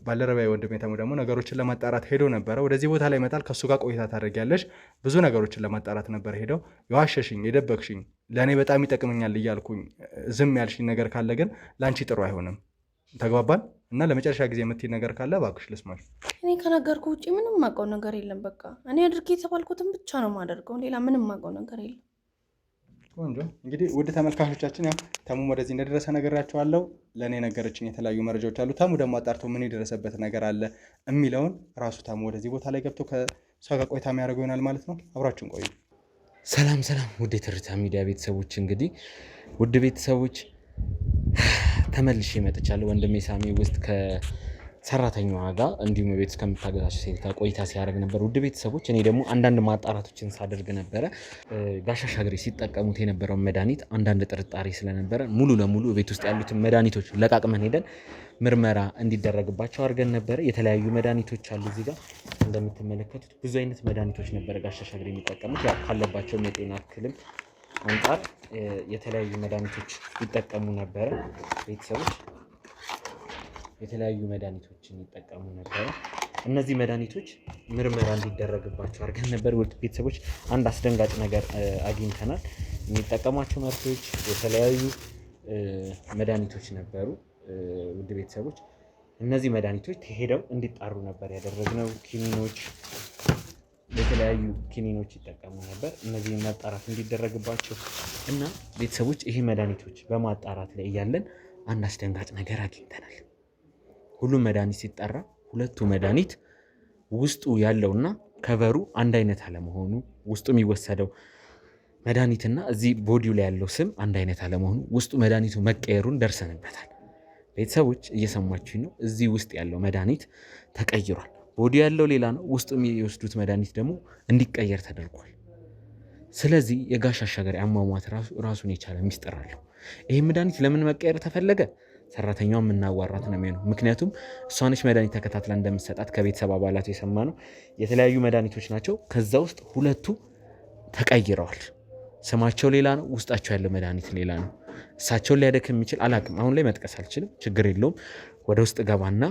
ባልደረባዬ ወንድሜ ተሙ ደግሞ ነገሮችን ለማጣራት ሄዶ ነበረ። ወደዚህ ቦታ ላይ ይመጣል፣ ከእሱ ጋር ቆይታ ታደርጊያለሽ። ብዙ ነገሮችን ለማጣራት ነበር ሄደው። የዋሸሽኝ የደበቅሽኝ ለእኔ በጣም ይጠቅመኛል እያልኩኝ ዝም ያልሽኝ ነገር ካለ ግን ለአንቺ ጥሩ አይሆንም። ተግባባን? እና ለመጨረሻ ጊዜ የምትይ ነገር ካለ እባክሽ ልስማሽ። እኔ ከነገርኩ ውጭ ምንም የማውቀው ነገር የለም። በቃ እኔ አድርጌ የተባልኩትን ብቻ ነው የማደርገው። ሌላ ምንም የማውቀው ነገር የለም። ቆንጆ። እንግዲህ ውድ ተመልካቾቻችን ያው ተሙም ወደዚህ እንደደረሰ ነገራቸዋለሁ። ለእኔ ነገረችኝ የተለያዩ መረጃዎች አሉ። ተሙ ደግሞ አጣርቶ ምን የደረሰበት ነገር አለ የሚለውን ራሱ ተሙ ወደዚህ ቦታ ላይ ገብቶ ከእሷ ጋር ቆይታ የሚያደርገው ይሆናል ማለት ነው። አብራችሁን ቆዩ። ሰላም ውድ የትርታ ሚዲያ ቤተሰቦች፣ እንግዲህ ውድ ቤተሰቦች ተመልሼ መጥቻለሁ። ወንድሜ ሳሚ ውስጥ ከሰራተኛዋ ጋር እንዲሁም ቤት ውስጥ ከምታገዛቸው ሴት ጋር ቆይታ ሲያደርግ ነበር። ውድ ቤተሰቦች እኔ ደግሞ አንዳንድ ማጣራቶችን ሳደርግ ነበረ። ጋሽ አሻግሬ ሲጠቀሙት የነበረውን መድኃኒት አንዳንድ ጥርጣሬ ስለነበረ ሙሉ ለሙሉ ቤት ውስጥ ያሉትን መድኃኒቶች ለቃቅመን ሄደን ምርመራ እንዲደረግባቸው አድርገን ነበረ። የተለያዩ መድኃኒቶች አሉ። እዚህ ጋር እንደምትመለከቱት ብዙ አይነት መድኃኒቶች ነበረ ጋሽ አሻግሬ የሚጠቀሙት። ያው ካለባቸውም የጤና እክልም አንጻር የተለያዩ መድኃኒቶች ይጠቀሙ ነበረ። ቤተሰቦች የተለያዩ መድኃኒቶችን ይጠቀሙ ነበረ። እነዚህ መድኃኒቶች ምርመራ እንዲደረግባቸው አድርገን ነበር። ውድ ቤተሰቦች አንድ አስደንጋጭ ነገር አግኝተናል። የሚጠቀሟቸው መርፌዎች የተለያዩ መድኃኒቶች ነበሩ። ውድ ቤተሰቦች እነዚህ መድኃኒቶች ሄደው እንዲጣሩ ነበር ያደረግነው። ኪኒኖች የተለያዩ ኪኒኖች ይጠቀሙ ነበር። እነዚህ ማጣራት እንዲደረግባቸው እና ቤተሰቦች ይሄ መድኃኒቶች በማጣራት ላይ እያለን አንድ አስደንጋጭ ነገር አግኝተናል። ሁሉም መድኃኒት ሲጠራ ሁለቱ መድኃኒት ውስጡ ያለውና ከቨሩ አንድ አይነት አለመሆኑ፣ ውስጡ የሚወሰደው መድኃኒትና እዚህ ቦዲው ላይ ያለው ስም አንድ አይነት አለመሆኑ፣ ውስጡ መድኃኒቱ መቀየሩን ደርሰንበታል። ቤተሰቦች እየሰማችሁ ነው። እዚህ ውስጥ ያለው መድኃኒት ተቀይሯል። ቦዲ ያለው ሌላ ነው፣ ውስጡ የሚወስዱት መድኃኒት ደግሞ እንዲቀየር ተደርጓል። ስለዚህ የጋሽ አሻግሬ አሟሟት ራሱን የቻለ ሚስጥር አለው። ይህ መድኃኒት ለምን መቀየር ተፈለገ? ሰራተኛዋ የምናዋራት ነው የሚሆነው። ምክንያቱም እሷ ነች መድኃኒት ተከታትላ እንደምትሰጣት ከቤተሰብ አባላቱ የሰማ ነው። የተለያዩ መድኃኒቶች ናቸው። ከዛ ውስጥ ሁለቱ ተቀይረዋል። ስማቸው ሌላ ነው፣ ውስጣቸው ያለው መድኃኒት ሌላ ነው። እሳቸውን ሊያደክም የሚችል አላቅም፣ አሁን ላይ መጥቀስ አልችልም፣ ችግር የለውም። ወደ ውስጥ ገባና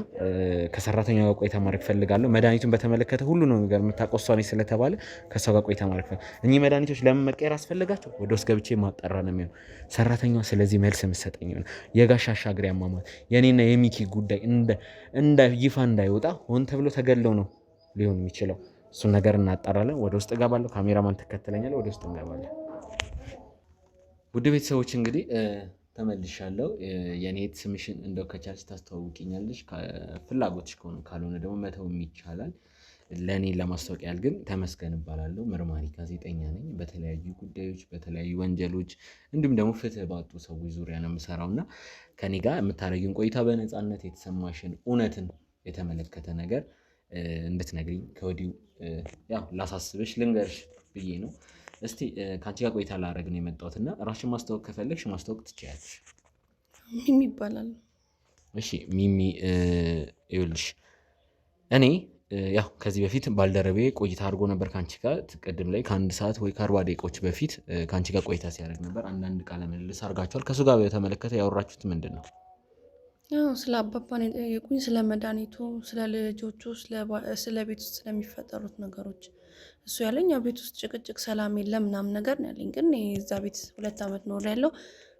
ከሰራተኛ ጋር ቆይታ ማድረግ ፈልጋለሁ። መድኃኒቱን በተመለከተ ሁሉ ነው ነገር የምታውቀው እሷ ነች ስለተባለ ከእሷ ጋር ቆይታ ማድረግ እኚህ መድኃኒቶች ለምን መቀየር አስፈለጋቸው? ወደ ውስጥ ገብቼ ማጣራ ነው የሚሆነው። ሰራተኛዋ ስለዚህ መልስ የምትሰጠኝ ይሆናል። የጋሽ አሻግሬ አሟሟት የኔና የሚኪ ጉዳይ ይፋ እንዳይወጣ ሆን ተብሎ ተገለው ነው ሊሆን የሚችለው። እሱን ነገር እናጣራለን። ወደ ውስጥ እገባለሁ። ካሜራማን ትከተለኛለህ። ወደ ውስጥ እንገባለን። ውድ ቤተሰቦች እንግዲህ ተመልሻለሁ። የኔት ስምሽን እንደው ከቻልሽ ታስተዋውቂኛለሽ፣ ፍላጎትሽ ከሆነ ካልሆነ ደግሞ መተውም ይቻላል። ለእኔ ለማስታወቂያ ያህል ግን ተመስገን እባላለሁ። መርማሪ ጋዜጠኛ ነኝ። በተለያዩ ጉዳዮች፣ በተለያዩ ወንጀሎች እንዲሁም ደግሞ ፍትህ ባጡ ሰዎች ዙሪያ ነው የምሰራው እና ከኔ ጋር የምታደርጊውን ቆይታ በነፃነት የተሰማሽን እውነትን የተመለከተ ነገር እንድትነግሪኝ ከወዲሁ ያው ላሳስብሽ ልንገርሽ ብዬ ነው። እስቲ ከአንቺ ጋር ቆይታ ላደርግ ነው የመጣሁት እና ራስሽን ማስታወቅ ከፈለግሽ ማስታወቅ ትችያለሽ። ሚሚ ይባላል። እሺ ሚሚ፣ ይኸውልሽ እኔ ያው ከዚህ በፊት ባልደረቤ ቆይታ አድርጎ ነበር ከአንቺ ጋር ቅድም ላይ ከ1 ሰዓት ወይ ከ40 ደቂቃዎች በፊት ከአንቺ ጋር ቆይታ ሲያደርግ ነበር። አንዳንድ ቃለ ምልልስ አድርጋችኋል። ከእሱ ጋር በተመለከተ ያወራችሁት ምንድን ነው? ያው ስለ አባባን የጠየቁኝ፣ ስለ መድኃኒቱ፣ ስለ ልጆቹ፣ ስለ ቤት ውስጥ ስለሚፈጠሩት ነገሮች እሱ ያለኝ ያው ቤት ውስጥ ጭቅጭቅ ሰላም የለም ምናምን ነገር ነው ያለኝ። ግን እዛ ቤት 2 ዓመት ኖር ያለው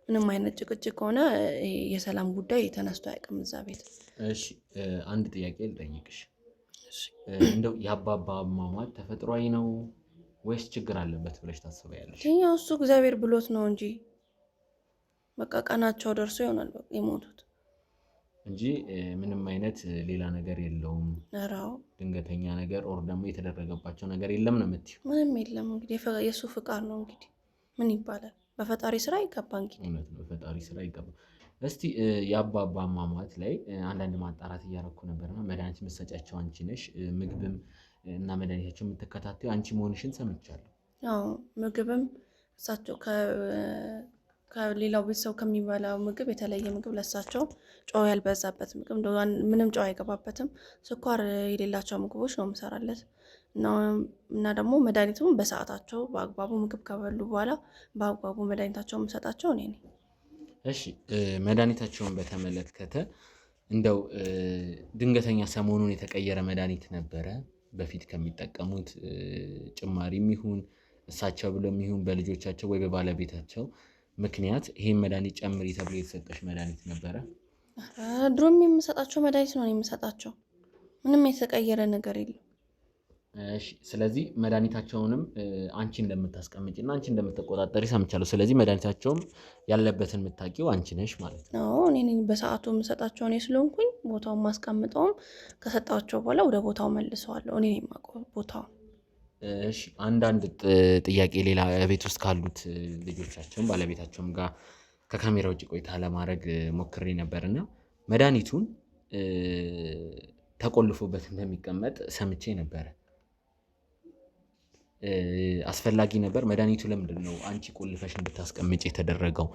ምንም አይነት ጭቅጭቅ ሆነ የሰላም ጉዳይ ተነስቶ አያውቅም እዛ ቤት። እሺ አንድ ጥያቄ ልጠይቅሽ። እንደው የአባባ አሟሟት ተፈጥሯዊ ነው ወይስ ችግር አለበት ብለሽ ታስቢያለሽ? ያው እሱ እግዚአብሔር ብሎት ነው እንጂ በቃ ቀናቸው ደርሶ ይሆናል በቃ የሞቱት እንጂ ምንም አይነት ሌላ ነገር የለውም። ራው ድንገተኛ ነገር ኦር ደግሞ የተደረገባቸው ነገር የለም ነው የምትይው? ምንም የለም። እንግዲህ የእሱ ፍቃድ ነው። እንግዲህ ምን ይባላል? በፈጣሪ ስራ ይገባ። እንግዲህ እውነት ነው፣ በፈጣሪ ስራ ይገባ። እስቲ የአባባ አሟሟት ላይ አንዳንድ ማጣራት እያደረኩ ነበርና መድኃኒት የምትሰጫቸው አንቺ ነሽ፣ ምግብም እና መድኃኒታቸው የምትከታተዩ አንቺ መሆንሽን ሰምቻለሁ። ያው ምግብም እሳቸው ከሌላው ቤተሰብ ከሚበላው ምግብ የተለየ ምግብ ለሳቸው ጨው ያልበዛበት ምግብ ምንም ጨው አይገባበትም፣ ስኳር የሌላቸው ምግቦች ነው የምሰራለት እና ደግሞ መድኃኒቱም በሰዓታቸው በአግባቡ ምግብ ከበሉ በኋላ በአግባቡ መድኃኒታቸው የምሰጣቸው እኔ ነኝ። እሺ መድኃኒታቸውን በተመለከተ እንደው ድንገተኛ ሰሞኑን የተቀየረ መድኃኒት ነበረ በፊት ከሚጠቀሙት ጭማሪም ይሁን እሳቸው ብሎም ይሁን በልጆቻቸው ወይ በባለቤታቸው ምክንያት ይሄን መድኃኒት ጨምሪ ተብሎ የተሰጠሽ መድኃኒት ነበረ? ድሮም የምሰጣቸው መድኃኒት ነው የምሰጣቸው። ምንም የተቀየረ ነገር የለም። እሺ ስለዚህ መድኃኒታቸውንም አንቺ እንደምታስቀምጪና አንቺ እንደምትቆጣጠሪ ሰምቻለሁ። ስለዚህ መድኃኒታቸውም ያለበትን የምታውቂው አንቺ ነሽ ማለት ነው? አዎ እኔ ነኝ በሰዓቱ የምሰጣቸው እኔ ስለሆንኩኝ ቦታውን ማስቀምጠውም ከሰጣቸው በኋላ ወደ ቦታው መልሰዋለሁ። እኔ ነኝ የማውቀው ቦታውን። እሺ አንዳንድ ጥያቄ ሌላ ቤት ውስጥ ካሉት ልጆቻቸውም ባለቤታቸውም ጋር ከካሜራ ውጭ ቆይታ ለማድረግ ሞክሬ ነበርና መድኃኒቱን ተቆልፎበት እንደሚቀመጥ ሰምቼ ነበረ። አስፈላጊ ነበር? መድኃኒቱ ለምንድን ነው አንቺ ቆልፈሽ እንድታስቀምጭ የተደረገው?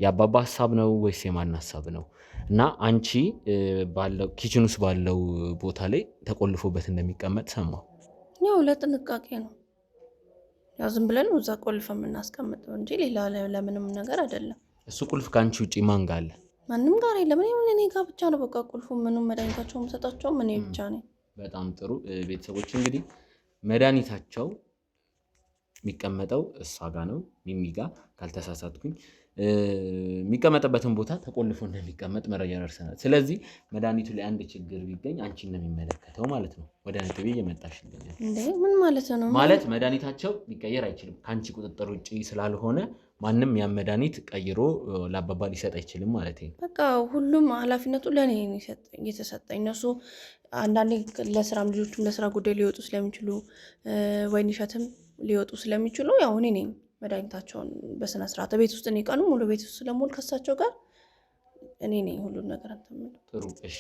የአባባ ሀሳብ ነው ወይስ የማን ሀሳብ ነው? እና አንቺ ባለው ኪችን ውስጥ ባለው ቦታ ላይ ተቆልፎበት እንደሚቀመጥ ሰማሁ። ያው ለጥንቃቄ ነው። ያው ዝም ብለን እዛ ቆልፈ የምናስቀምጠው እንጂ ሌላ ለምንም ነገር አይደለም። እሱ ቁልፍ ከአንቺ ውጭ ማን ጋር አለ? ማንም ጋር የለም። እኔ ጋር ብቻ ነው በቃ ቁልፉ። ምንም መድኃኒታቸውን የምሰጣቸውም እኔ ብቻ ነኝ። በጣም ጥሩ ቤተሰቦች፣ እንግዲህ መድኃኒታቸው የሚቀመጠው እሷ ጋር ነው፣ ሚሚ ጋር ካልተሳሳትኩኝ። የሚቀመጥበትን ቦታ ተቆልፎ እንደሚቀመጥ መረጃ ደርሰናል። ስለዚህ መድኃኒቱ ላይ አንድ ችግር ቢገኝ አንቺን ነው የሚመለከተው ማለት ነው። ወደ ነጥቤ እየመጣሽ ይገኛል። ምን ማለት ነው? ማለት መድኃኒታቸው ሊቀየር አይችልም። ከአንቺ ቁጥጥር ውጭ ስላልሆነ ማንም ያን መድኃኒት ቀይሮ ለአባባ ሊሰጥ አይችልም ማለት ነው። በቃ ሁሉም ኃላፊነቱ ለእኔ እየተሰጠኝ። እነሱ አንዳንዴ ለስራም ልጆቹም ለስራ ጉዳይ ሊወጡ ስለሚችሉ ወይንሸትም ሊወጡ ስለሚችሉ ያው እኔ ነኝ መድኃኒታቸውን በስነ ስርዓት ቤት ውስጥ እኔ ቀኑ ሙሉ ቤት ውስጥ ስለምውል ከሳቸው ጋር እኔ ነኝ ሁሉን ነገር አንተምነው። ጥሩ እሺ፣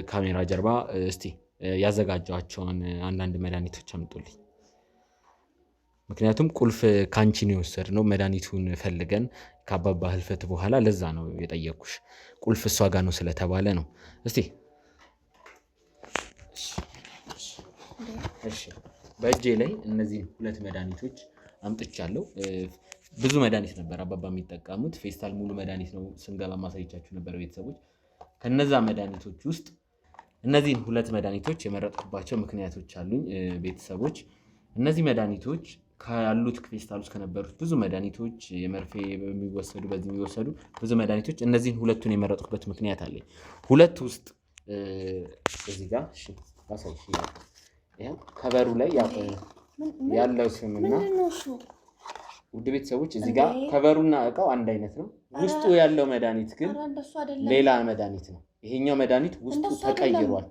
ካሜራ ጀርባ እስቲ ያዘጋጇቸውን አንዳንድ መድኃኒቶች አምጡልኝ። ምክንያቱም ቁልፍ ካንቺ ነው የወሰድነው መድኃኒቱን ፈልገን ከአባባ ህልፈት በኋላ፣ ለዛ ነው የጠየኩሽ። ቁልፍ እሷ ጋር ነው ስለተባለ ነው። እስቲ እሺ፣ በእጄ ላይ እነዚህ ሁለት መድኃኒቶች አምጥቻለሁ። ብዙ መድኃኒት ነበር አባባ የሚጠቀሙት። ፌስታል ሙሉ መድኃኒት ነው። ስንገባ ማሳየቻችሁ ነበር ቤተሰቦች። ከነዛ መድኃኒቶች ውስጥ እነዚህን ሁለት መድኃኒቶች የመረጥኩባቸው ምክንያቶች አሉኝ ቤተሰቦች። እነዚህ መድኃኒቶች ካሉት ፌስታል ውስጥ ከነበሩት ብዙ መድኃኒቶች የመርፌ የሚወሰዱ በዚህ የሚወሰዱ ብዙ መድኃኒቶች እነዚህን ሁለቱን የመረጥኩበት ምክንያት አለኝ። ሁለት ውስጥ እዚህ ጋር እሺ ባሳይሽ ይሄን ከበሩ ላይ ያለው ስምና ውድ ቤተሰቦች እዚህ ጋር ከበሩና እቃው አንድ አይነት ነው። ውስጡ ያለው መድኃኒት ግን ሌላ መድኃኒት ነው። ይሄኛው መድኃኒት ውስጡ ተቀይሯል።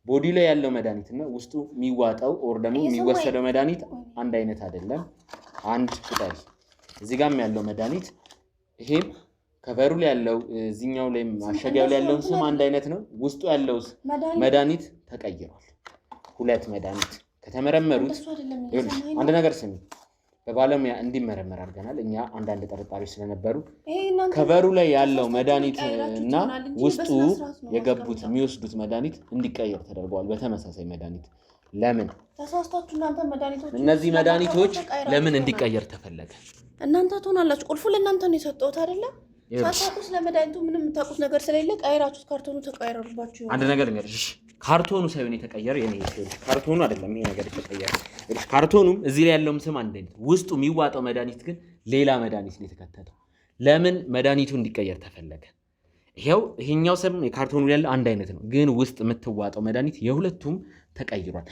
ቦዲ ላይ ያለው መድኃኒት እና ውስጡ የሚዋጣው ኦር ደግሞ የሚወሰደው መድኃኒት አንድ አይነት አይደለም። አንድ ቁጣይ እዚህ ጋርም ያለው መድኃኒት ይሄም ከበሩ ላይ ያለው እዚህኛው ላይ ማሸጊያው ላይ ያለው ስም አንድ አይነት ነው። ውስጡ ያለው መድኃኒት ተቀይሯል። ሁለት መድኃኒት ከተመረመሩት አንድ ነገር ስሚ፣ በባለሙያ እንዲመረመር አድርገናል። እኛ አንዳንድ ጥርጣሬዎች ስለነበሩ ከበሩ ላይ ያለው መድኃኒት እና ውስጡ የገቡት የሚወስዱት መድኃኒት እንዲቀየር ተደርገዋል። በተመሳሳይ መድኃኒት ለምን እነዚህ መድኃኒቶች ለምን እንዲቀየር ተፈለገ? እናንተ ትሆናላችሁ። ቁልፉ ለእናንተ ነው የሰጠሁት አይደለም? ሳታውቁ ስለ መድኃኒቱ ምንም የምታውቁት ነገር ስለሌለ ቀይራችሁት። ካርቶኑ ተቀይረባችሁ። አንድ ነገር ልንገርሽ፣ ካርቶኑ ሳይሆን የተቀየረ የኔ ይሄ ካርቶኑ አይደለም። ይሄ ነገር የተቀየረ ካርቶኑም እዚህ ላይ ያለውም ስም አንድ አይነት፣ ውስጡ የሚዋጣው መድኃኒት ግን ሌላ መድኃኒት ነው የተከተተው። ለምን መድኃኒቱ እንዲቀየር ተፈለገ? ይሄኛው ስም የካርቶኑ ያለ አንድ አይነት ነው፣ ግን ውስጥ የምትዋጣው መድኃኒት የሁለቱም ተቀይሯል።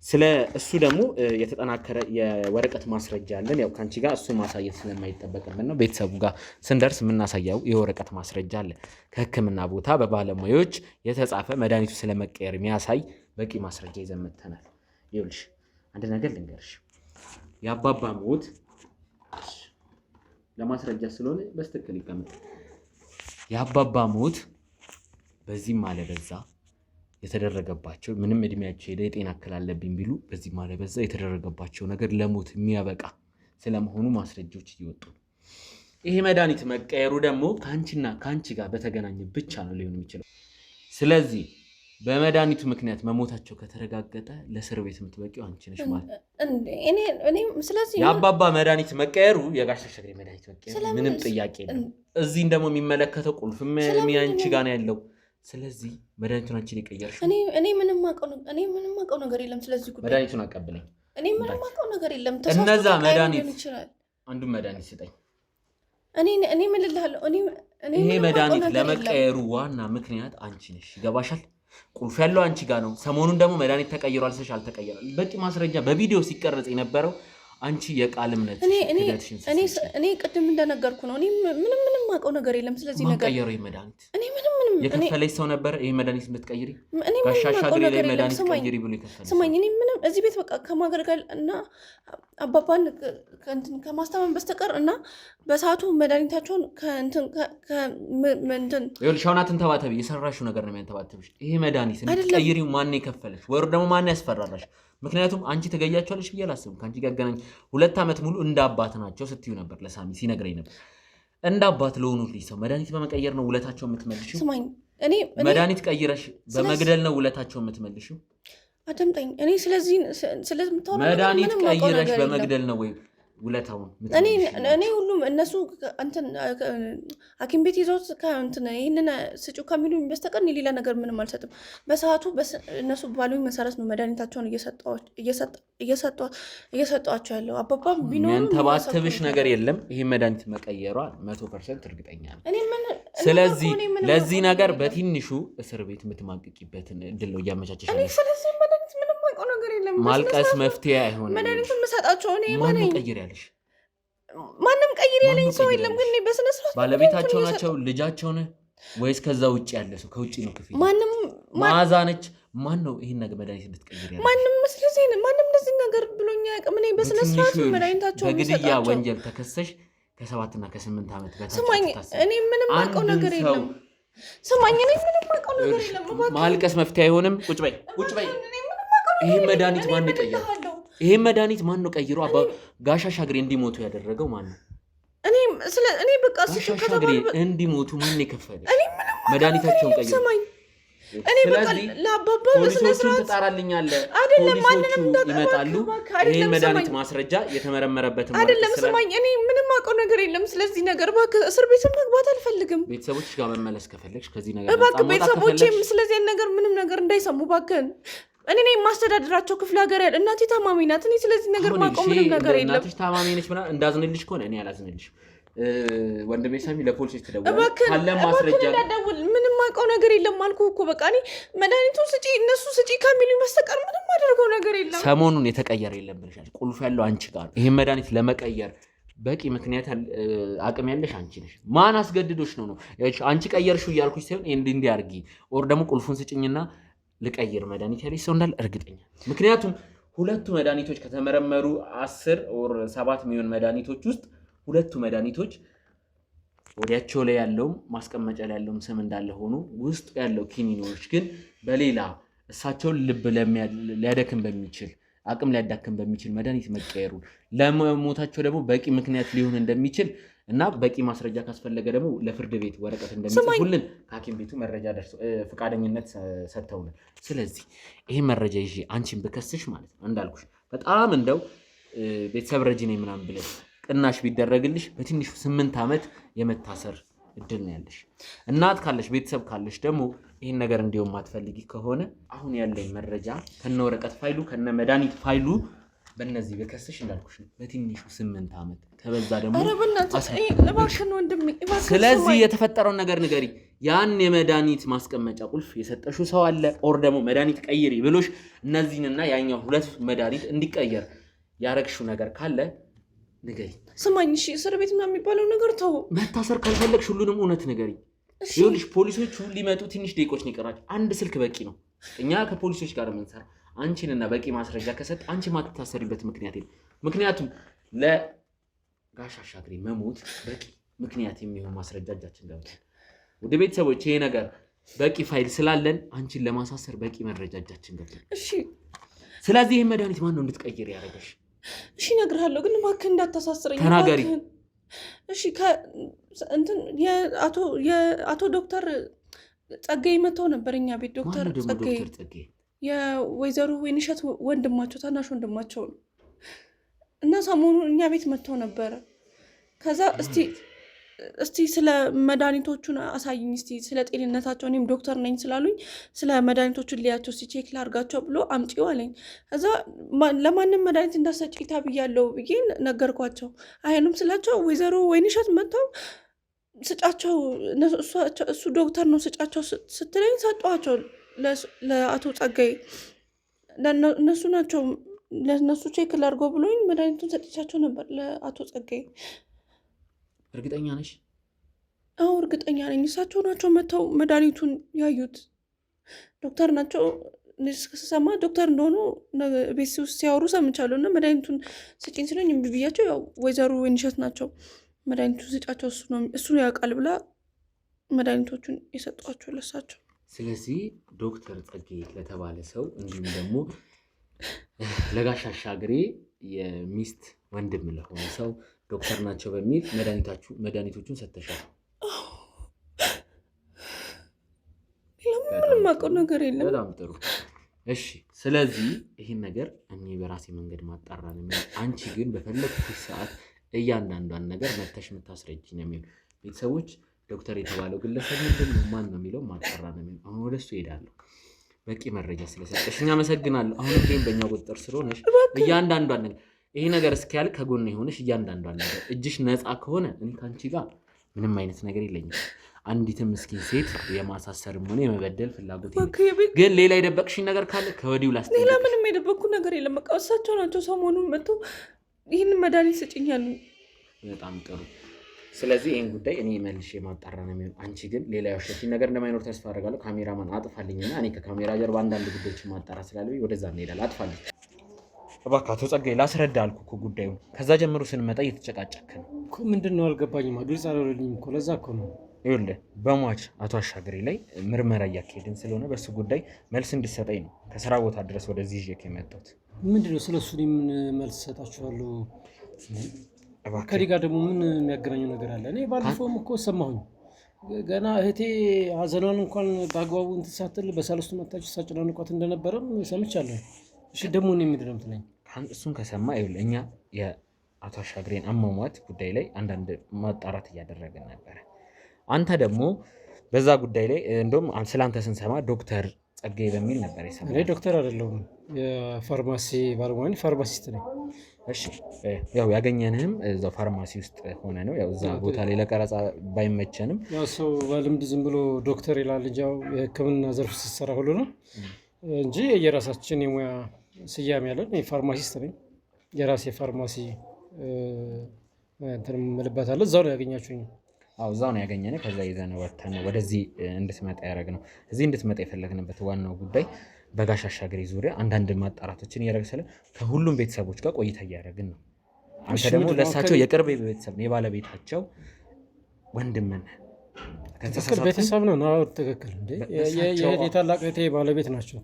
ስለ እሱ ደግሞ የተጠናከረ የወረቀት ማስረጃ አለን። ያው ካንቺ ጋር እሱን ማሳየት ስለማይጠበቅብን ነው። ቤተሰቡ ጋር ስንደርስ የምናሳየው የወረቀት ማስረጃ አለ። ከሕክምና ቦታ በባለሙያዎች የተጻፈ መድኃኒቱ ስለመቀየር የሚያሳይ በቂ ማስረጃ ይዘን መጥተናል። ይኸውልሽ አንድ ነገር ልንገርሽ፣ የአባባ ሞት ለማስረጃ ስለሆነ በስትክክል ይቀመጥ። የአባባ ሞት በዚህም አለበዛ የተደረገባቸው ምንም እድሜያቸው ሄደ የጤና እክል አለብኝ ቢሉ በዚህም አለበዛ የተደረገባቸው ነገር ለሞት የሚያበቃ ስለመሆኑ ማስረጃዎች እየወጡ ነው። ይሄ መድኃኒት መቀየሩ ደግሞ ከአንቺና ከአንቺ ጋር በተገናኘ ብቻ ነው ሊሆን የሚችለው። ስለዚህ በመድኃኒቱ ምክንያት መሞታቸው ከተረጋገጠ ለእስር ቤት የምትበቂው አንቺ ነሽ ማለት እኔ ስለዚህ የአባባ መድኃኒት መቀየሩ የጋሽ አሻግሬ መድኃኒት መቀየሩ ምንም ጥያቄ የለም። እዚህን ደግሞ የሚመለከተው ቁልፍም አንቺ ጋር ነው ያለው። ስለዚህ መድኃኒቱን አንቺን የቀየርሽው እኔ ምንም አውቀው ነገር የለም። ስለዚህ ጉዳይ መድኃኒቱን አቀብለኝ። እኔ ምንም አውቀው ነገር የለም። እነዛ መድኃኒት አንዱን መድኃኒት ስጠኝ። እኔ ምን እልሃለሁ? ይሄ መድኃኒት ለመቀየሩ ዋና ምክንያት አንቺ ነሽ። ይገባሻል? ቁልፍ ያለው አንቺ ጋር ነው። ሰሞኑን ደግሞ መድኃኒት ተቀይሯል ስልሽ አልተቀየረም። በቂ ማስረጃ በቪዲዮ ሲቀረጽ የነበረው አንቺ የቃል እምነት እኔ ቅድም እንደነገርኩ ነው። እኔ ምንም አውቀው ነገር የለም። ስለዚህ ነገር ቀየሩ መድኃኒት እኔ ምንም የከፈለሽ ሰው ነበር ይሄ መድኃኒት እንድትቀይሪ ጋሽ አሻግሬ ላይ መድኃኒት ቀይሪ ብሎ ይከፈለ። ስማኝ፣ እኔ ምንም እዚህ ቤት በቃ ከማገልገል እና አባባን ከማስተማን በስተቀር እና በሰዓቱ መድኃኒታቸውን ከእንትን ይኸውልሽ አሁን አትንተባተቢ። የሰራሽው ነገር ነው የሚያንተባተብሽ። ይሄ መድኃኒት እንድትቀይሪው ማን የከፈለሽ? ወር ደግሞ ማን ያስፈራራሽ? ምክንያቱም አንቺ ተገያቸዋለሽ ብዬ አላስብም። ከአንቺ ጋር ገናኝ 2 ዓመት ሙሉ እንደ አባት ናቸው ስትዩ ነበር። ለሳሚ ሲነግረኝ ነበር እንደ አባት ለሆኑልኝ ሰው መድኃኒት በመቀየር ነው ውለታቸው የምትመልሺው? ስማኝ፣ መድኃኒት ቀይረሽ በመግደል ነው ውለታቸው የምትመልሺው? አደምጠኝ። እኔ ስለዚህ መድኃኒት ቀይረሽ በመግደል ነው ወይ ውለታውን እኔ ሁሉም እነሱ እንትን ሐኪም ቤት ይዘውት እንትን ይህንን ስጪው ከሚሉኝ በስተቀር ሌላ ነገር ምንም አልሰጥም። በሰዓቱ እነሱ ባሉኝ መሰረት ነው መድኃኒታቸውን እየሰጧቸው ያለው። አባባም ቢኖር ተባተብሽ ነገር የለም። ይሄ መድኃኒት መቀየሯ 100% እርግጠኛ ነው። ስለዚህ ለዚህ ነገር በትንሹ እስር ቤት የምትማቅቂበትን እድል ነው እያመቻቸሽ ነው። ስለዚህ መድኃኒት ምንም አውቀው ነገር የለም። ማልቀስ መፍትሄ አይሆንም። መድኃኒቱን የምሰጣቸው እኔ ማንም ቀይር ያለሽ ማንም ቀይር ያለኝ ሰው የለም። ግን በስነ ስርዓት ባለቤታቸው ናቸው ልጃቸው ነህ ወይስ ከዛ ውጭ ያለ ሰው? ከውጭ ነው ክፍል ማንም መዓዛ ነች። ማን ነው ይሄን ነገር መድኃኒት እንድትቀይር ያለ? ማንም ስለዚህ ማንም እንደዚህ ነገር ብሎኛ ያውቅም። እኔ በስነ ስርዓት መድኃኒታቸው በግድያ ወንጀል ተከሰሽ ከ7 እና ከ8 ዓመት በታች ስማኝ፣ እኔ ምንም አውቀው ነገር የለም። ስማኝ፣ እኔ ምንም አውቀው ነገር የለም። ማልቀስ መፍትሄ አይሆንም። ቁጭ በይ ቁጭ በይ። ይሄ መድኃኒት ማን ነው ቀይሮ? ይሄ መድኃኒት ማን ነው ቀይሮ ጋሽ አሻግሬ እንዲሞቱ ያደረገው ማን ነው? እኔ በቃ አሻግሬ እንዲሞቱ ማን ነው የከፈለው? መድኃኒታቸውን ቀይሮ እኔ በቃ ለአባባ ፖሊሶቹን ትጣራልኛለህ። ፖሊሶቹ ይመጣሉ። ይሄን መድኃኒት ማስረጃ የተመረመረበትን አይደለም። ስማኝ፣ እኔ ምንም አውቀው ነገር የለም ስለዚህ ነገር። እባክህ እስር ቤት መግባት አልፈልግም። ቤተሰቦችሽ ጋር መመለስ ከፈለግሽ ከዚህ ነገር እባክህ ቤተሰቦቼም ስለዚህ ነገር ምንም ነገር እንዳይሰሙ እባክህን። እኔ ነኝ የማስተዳድራቸው ክፍለ ሀገር ያለ እናቴ ታማሚ ናት። እኔ ስለዚህ ነገር ማውቀው ምንም ነገር የለም። እናትሽ ታማሚ ነች ብላ እንዳዝንልሽ ከሆነ እኔ አላዝንልሽ። ወንድሜ ሳሚ ለፖሊሶች ትደውል ካለ ማስረጃ እንዳደውል ምንም አውቀው ነገር የለም አልኩህ እኮ። በቃ እኔ መድኃኒቱን ስጪ እነሱ ስጪ ከሚሉኝ በስተቀር ምንም አደርገው ነገር የለም። ሰሞኑን የተቀየረ የለም ብለሻል። ቁልፍ ያለው አንቺ ጋር ነው። ይሄን መድኃኒት ለመቀየር በቂ ምክንያት አቅም ያለሽ አንቺ ነሽ። ማን አስገድዶሽ ነው? አንቺ ቀየርሽው እያልኩሽ ሳይሆን እንዲህ አድርጊ ኦር ደግሞ ቁልፉን ስጭኝና ልቀይር መድኃኒት ያለሽ ሰው እንዳለ እርግጠኛ። ምክንያቱም ሁለቱ መድኃኒቶች ከተመረመሩ 10 ኦር 7 ሚሊዮን መድኃኒቶች ውስጥ ሁለቱ መድኃኒቶች ወዲያቸው ላይ ያለውም ማስቀመጫ ላይ ያለውም ስም እንዳለ ሆኖ ውስጥ ያለው ኪኒኖች ግን በሌላ እሳቸውን ልብ ሊያደክም በሚችል አቅም ሊያዳክም በሚችል መድኃኒት መቀየሩ ለሞታቸው ደግሞ በቂ ምክንያት ሊሆን እንደሚችል እና በቂ ማስረጃ ካስፈለገ ደግሞ ለፍርድ ቤት ወረቀት እንደሚጽፉልን ከሐኪም ቤቱ መረጃ ደርሶ ፈቃደኝነት ሰጥተውናል። ስለዚህ ይሄ መረጃ ይዤ አንቺን ብከስሽ ማለት ነው እንዳልኩሽ በጣም እንደው ቤተሰብ ረጂ ነኝ ምናምን ብለሽ ቅናሽ ቢደረግልሽ በትንሹ 8 ዓመት የመታሰር እድል ነው ያለሽ። እናት ካለሽ ቤተሰብ ካለሽ ደግሞ ይህን ነገር እንዲሁም ማትፈልጊ ከሆነ አሁን ያለኝ መረጃ ከነ ወረቀት ፋይሉ ከነ መድኃኒት ፋይሉ በእነዚህ በከስሽ እንዳልኩሽ ነው በትንሹ 8 ዓመት ከበዛ ደግሞ ስለዚህ የተፈጠረውን ነገር ንገሪ። ያን የመድኃኒት ማስቀመጫ ቁልፍ የሰጠሽው ሰው አለ ኦር ደግሞ መድኃኒት ቀይሪ ብሎሽ እነዚህንና ያኛው 2 መድኃኒት እንዲቀየር ያረግሽው ነገር ካለ ንገሪ። ስማኝ፣ እሺ እስር ቤት ምናምን የሚባለው ነገር ተው። መታሰር ካልፈለግሽ ሁሉንም እውነት ንገሪ። ይኸውልሽ ፖሊሶቹ ሊመጡ ትንሽ ደቂቆች ነው የቀራቸው። አንድ ስልክ በቂ ነው። እኛ ከፖሊሶች ጋር የምንሰራ አንቺንና በቂ ማስረጃ ከሰጥ አንቺ ማትታሰሪበት ምክንያት የለም። ምክንያቱም ለጋሽ አሻግሬ መሞት በቂ ምክንያት የሚሆን ማስረጃ እጃችን ገብቷል። ወደ ቤተሰቦች ይሄ ነገር በቂ ፋይል ስላለን አንቺን ለማሳሰር በቂ መረጃ እጃችን ገብቷል። እሺ፣ ስለዚህ ይሄን መድኃኒት ማን ነው እንድትቀይር ያደረገሽ? እሺ እነግርሃለሁ፣ ግን እባክህ እንዳታሳስረኝ ተናገሪ። እሺ እንትን የአቶ ዶክተር ጸጋዬ መጥተው ነበር እኛ ቤት ዶክተር ጸጋዬ የወይዘሮ ወይንሸት ወንድማቸው ታናሽ ወንድማቸው ነው እና ሰሞኑን እኛ ቤት መጥተው ነበረ። ከዛ እስቲ ስለ መድኃኒቶቹን አሳይኝ እስቲ ስለ ጤንነታቸው፣ እኔም ዶክተር ነኝ ስላሉኝ ስለ መድኃኒቶቹን ሊያቸው እስቲ ቼክ ላርጋቸው ብሎ አምጪው አለኝ። ከዛ ለማንም መድኃኒት እንዳሰጪ ታብያለሁ ብዬ ነገርኳቸው። አይኑም ስላቸው ወይዘሮ ወይንሸት መጥተው ስጫቸው እሱ ዶክተር ነው ስጫቸው ስትለኝ ሰጧቸው ለአቶ ጸጋዬ። እነሱ ናቸው ለእነሱ ቼክ ላርገው ብሎኝ መድኃኒቱን ሰጥቻቸው ነበር ለአቶ ጸጋዬ። እርግጠኛ ነሽ? አዎ እርግጠኛ ነኝ። እሳቸው ናቸው መጥተው መድኃኒቱን ያዩት። ዶክተር ናቸው። ስሰማ ዶክተር እንደሆኑ ቤት ውስጥ ሲያወሩ ሰምቻለሁ። እና መድኃኒቱን ስጪኝ ሲለኝ እምቢ ብያቸው፣ ያው ወይዘሮ ወይንሸት ናቸው መድኃኒቱን ስጫቸው እሱ ያውቃል ብላ መድኃኒቶቹን የሰጧቸው ለሳቸው። ስለዚህ ዶክተር ጸጋዬ ለተባለ ሰው እንዲሁም ደግሞ ለጋሽ አሻግሬ የሚስት ወንድም ለሆነ ሰው ዶክተር ናቸው በሚል መድኃኒቶቹን ሰጥተሻል? ምንም የማውቀው ነገር የለም። በጣም ጥሩ። እሺ፣ ስለዚህ ይህን ነገር እኔ በራሴ መንገድ ማጣራ ነው የሚሆን። አንቺ ግን በፈለግኩሽ ሰዓት እያንዳንዷን ነገር መተሽ የምታስረጅ ነው የሚሆን። ቤተሰቦች ዶክተር የተባለው ግለሰብ ምንድን ነው ማን ነው የሚለው ማጣራ ነው የሚሆን። አሁን ወደሱ እሄዳለሁ። በቂ መረጃ ስለሰጠሽኝ አመሰግናለሁ። አሁንም ግን በእኛ ቁጥጥር ስለሆነሽ እያንዳንዷን ነገር ይሄ ነገር እስኪያልቅ ከጎን የሆነሽ እያንዳንዷን ነገር እጅሽ ነፃ ከሆነ እኔ ከአንቺ ጋር ምንም አይነት ነገር የለኝም። አንዲትም ምስኪን ሴት የማሳሰርም ሆነ የመበደል ፍላጎት የለኝም። ግን ሌላ የደበቅሽኝ ነገር ካለ ከወዲሁ ላስጠንቅቅሽ። ሌላ ምንም የደበቅኩ ነገር የለም። በቃ እሳቸው ናቸው ሰሞኑን መጥተው ይህንን መድኃኒት ስጭኝ ያሉ። በጣም ጥሩ። ስለዚህ ይህን ጉዳይ እኔ መልሼ ማጣራ ነው የሚሆን። አንቺ ግን ሌላ ያሸሽኝ ነገር እንደማይኖር ተስፋ አደርጋለሁ። ካሜራማን አጥፋልኝና እኔ ከካሜራ ጀርባ አንዳንድ ጉዳዮችን ማጣራ ስላለብኝ ወደዛ እንሄዳለን። አጥፋልኝ እባክህ አቶ ጸጋዬ። ላስረዳ አልኩ እኮ ጉዳዩ። ከዛ ጀምሮ ስንመጣ እየተጨቃጨክ ነው እኮ። ምንድን ነው አልገባኝም። ግልጽ አልሆነልኝም እኮ። ለዛ እኮ ነው። ይኸውልህ በሟች አቶ አሻግሬ ላይ ምርመራ እያካሄድን ስለሆነ በሱ ጉዳይ መልስ እንድሰጠኝ ነው ከስራ ቦታ ድረስ ወደዚህ ይዤ የመጣሁት። ምንድን ነው ስለሱ ምን መልስ ሰጣችኋለሁ? ከእኔ ጋር ደግሞ ምን የሚያገናኘው ነገር አለ? እኔ ባለፈውም እኮ ሰማሁኝ። ገና እህቴ ሀዘኗን እንኳን በአግባቡ እንትን ሳትል በሳልስቱ መታችሁ ሳጨናንቋት እንደነበረም ሰምቻለሁ። እሺ ደግሞ እኔ ምንድን ነው የምትለኝ? እሱን ከሰማ ይኸውልህ እኛ የአቶ አሻግሬን አሟሟት ጉዳይ ላይ አንዳንድ ማጣራት እያደረግን ነበረ። አንተ ደግሞ በዛ ጉዳይ ላይ እንደውም ስለአንተ ስንሰማ ዶክተር ጸጋዬ በሚል ነበር የሰማነው። እኔ ዶክተር አይደለሁም፣ የፋርማሲ ባለሙያ ነኝ፣ ፋርማሲስት ነኝ። እሺ ያው ያገኘንህም እዛው ፋርማሲ ውስጥ ሆነ ነው። ያው እዛ ቦታ ላይ ለቀረጻ ባይመቸንም ያው ሰው በልምድ ዝም ብሎ ዶክተር ይላል እንጂ ያው የሕክምና ዘርፍ ስትሰራ ሁሉ ነው እንጂ የራሳችን የሙያ ስያሜ ያለን። እኔ ፋርማሲስት ነኝ። የራሴ ፋርማሲ እንትን የምልበታለሁ። እዛው ነው ያገኛችሁኝ። አዎ እዛው ነው ያገኘነው። ከዛ ይዘን ወተን ወደዚህ እንድትመጣ ያደረግነው። እዚህ እንድትመጣ የፈለግንበት ዋናው ጉዳይ በጋሽ አሻግሬ ዙሪያ አንዳንድ ማጣራቶችን እያደረግን ስለ ከሁሉም ቤተሰቦች ጋር ቆይታ እያደረግን ነው። አንተ ደግሞ ለእሳቸው የቅርብ ቤተሰብ የባለቤታቸው ወንድም ነህ። ቤተሰብ ነው። ትክክል። የታላቅ እህቴ ባለቤት ናቸው።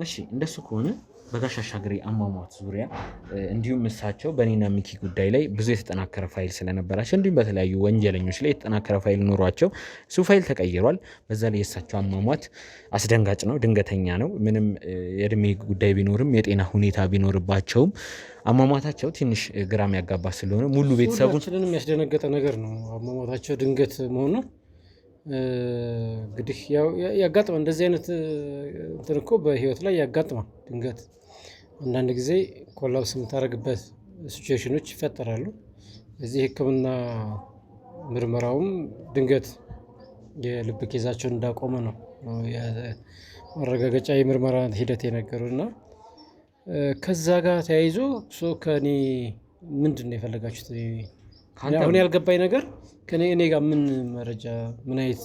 እሺ እንደሱ ከሆነ በጋሽ አሻግሬ አሟሟት ዙሪያ እንዲሁም እሳቸው በኔና ሚኪ ጉዳይ ላይ ብዙ የተጠናከረ ፋይል ስለነበራቸው እንዲሁም በተለያዩ ወንጀለኞች ላይ የተጠናከረ ፋይል ኖሯቸው እሱ ፋይል ተቀይሯል። በዛ ላይ የእሳቸው አሟሟት አስደንጋጭ ነው፣ ድንገተኛ ነው። ምንም የእድሜ ጉዳይ ቢኖርም የጤና ሁኔታ ቢኖርባቸውም አሟሟታቸው ትንሽ ግራም ያጋባ ስለሆነ ሙሉ ቤተሰቡን የሚያስደነገጠ ነገር ነው። አሟሟታቸው ድንገት መሆኑ እንግዲህ ያጋጥማል። እንደዚህ አይነት እንትን እኮ በህይወት ላይ ያጋጥማል ድንገት። አንዳንድ ጊዜ ኮላፕስ የምታደርግበት ሲቹዌሽኖች ይፈጠራሉ። እዚህ ሕክምና ምርመራውም ድንገት የልብ ኬዛቸውን እንዳቆመ ነው ማረጋገጫ የምርመራ ሂደት የነገሩ እና ከዛ ጋር ተያይዞ ከኔ ምንድን ነው የፈለጋችሁት? አሁን ያልገባኝ ነገር ከኔ ጋር ምን መረጃ ምን አይነት?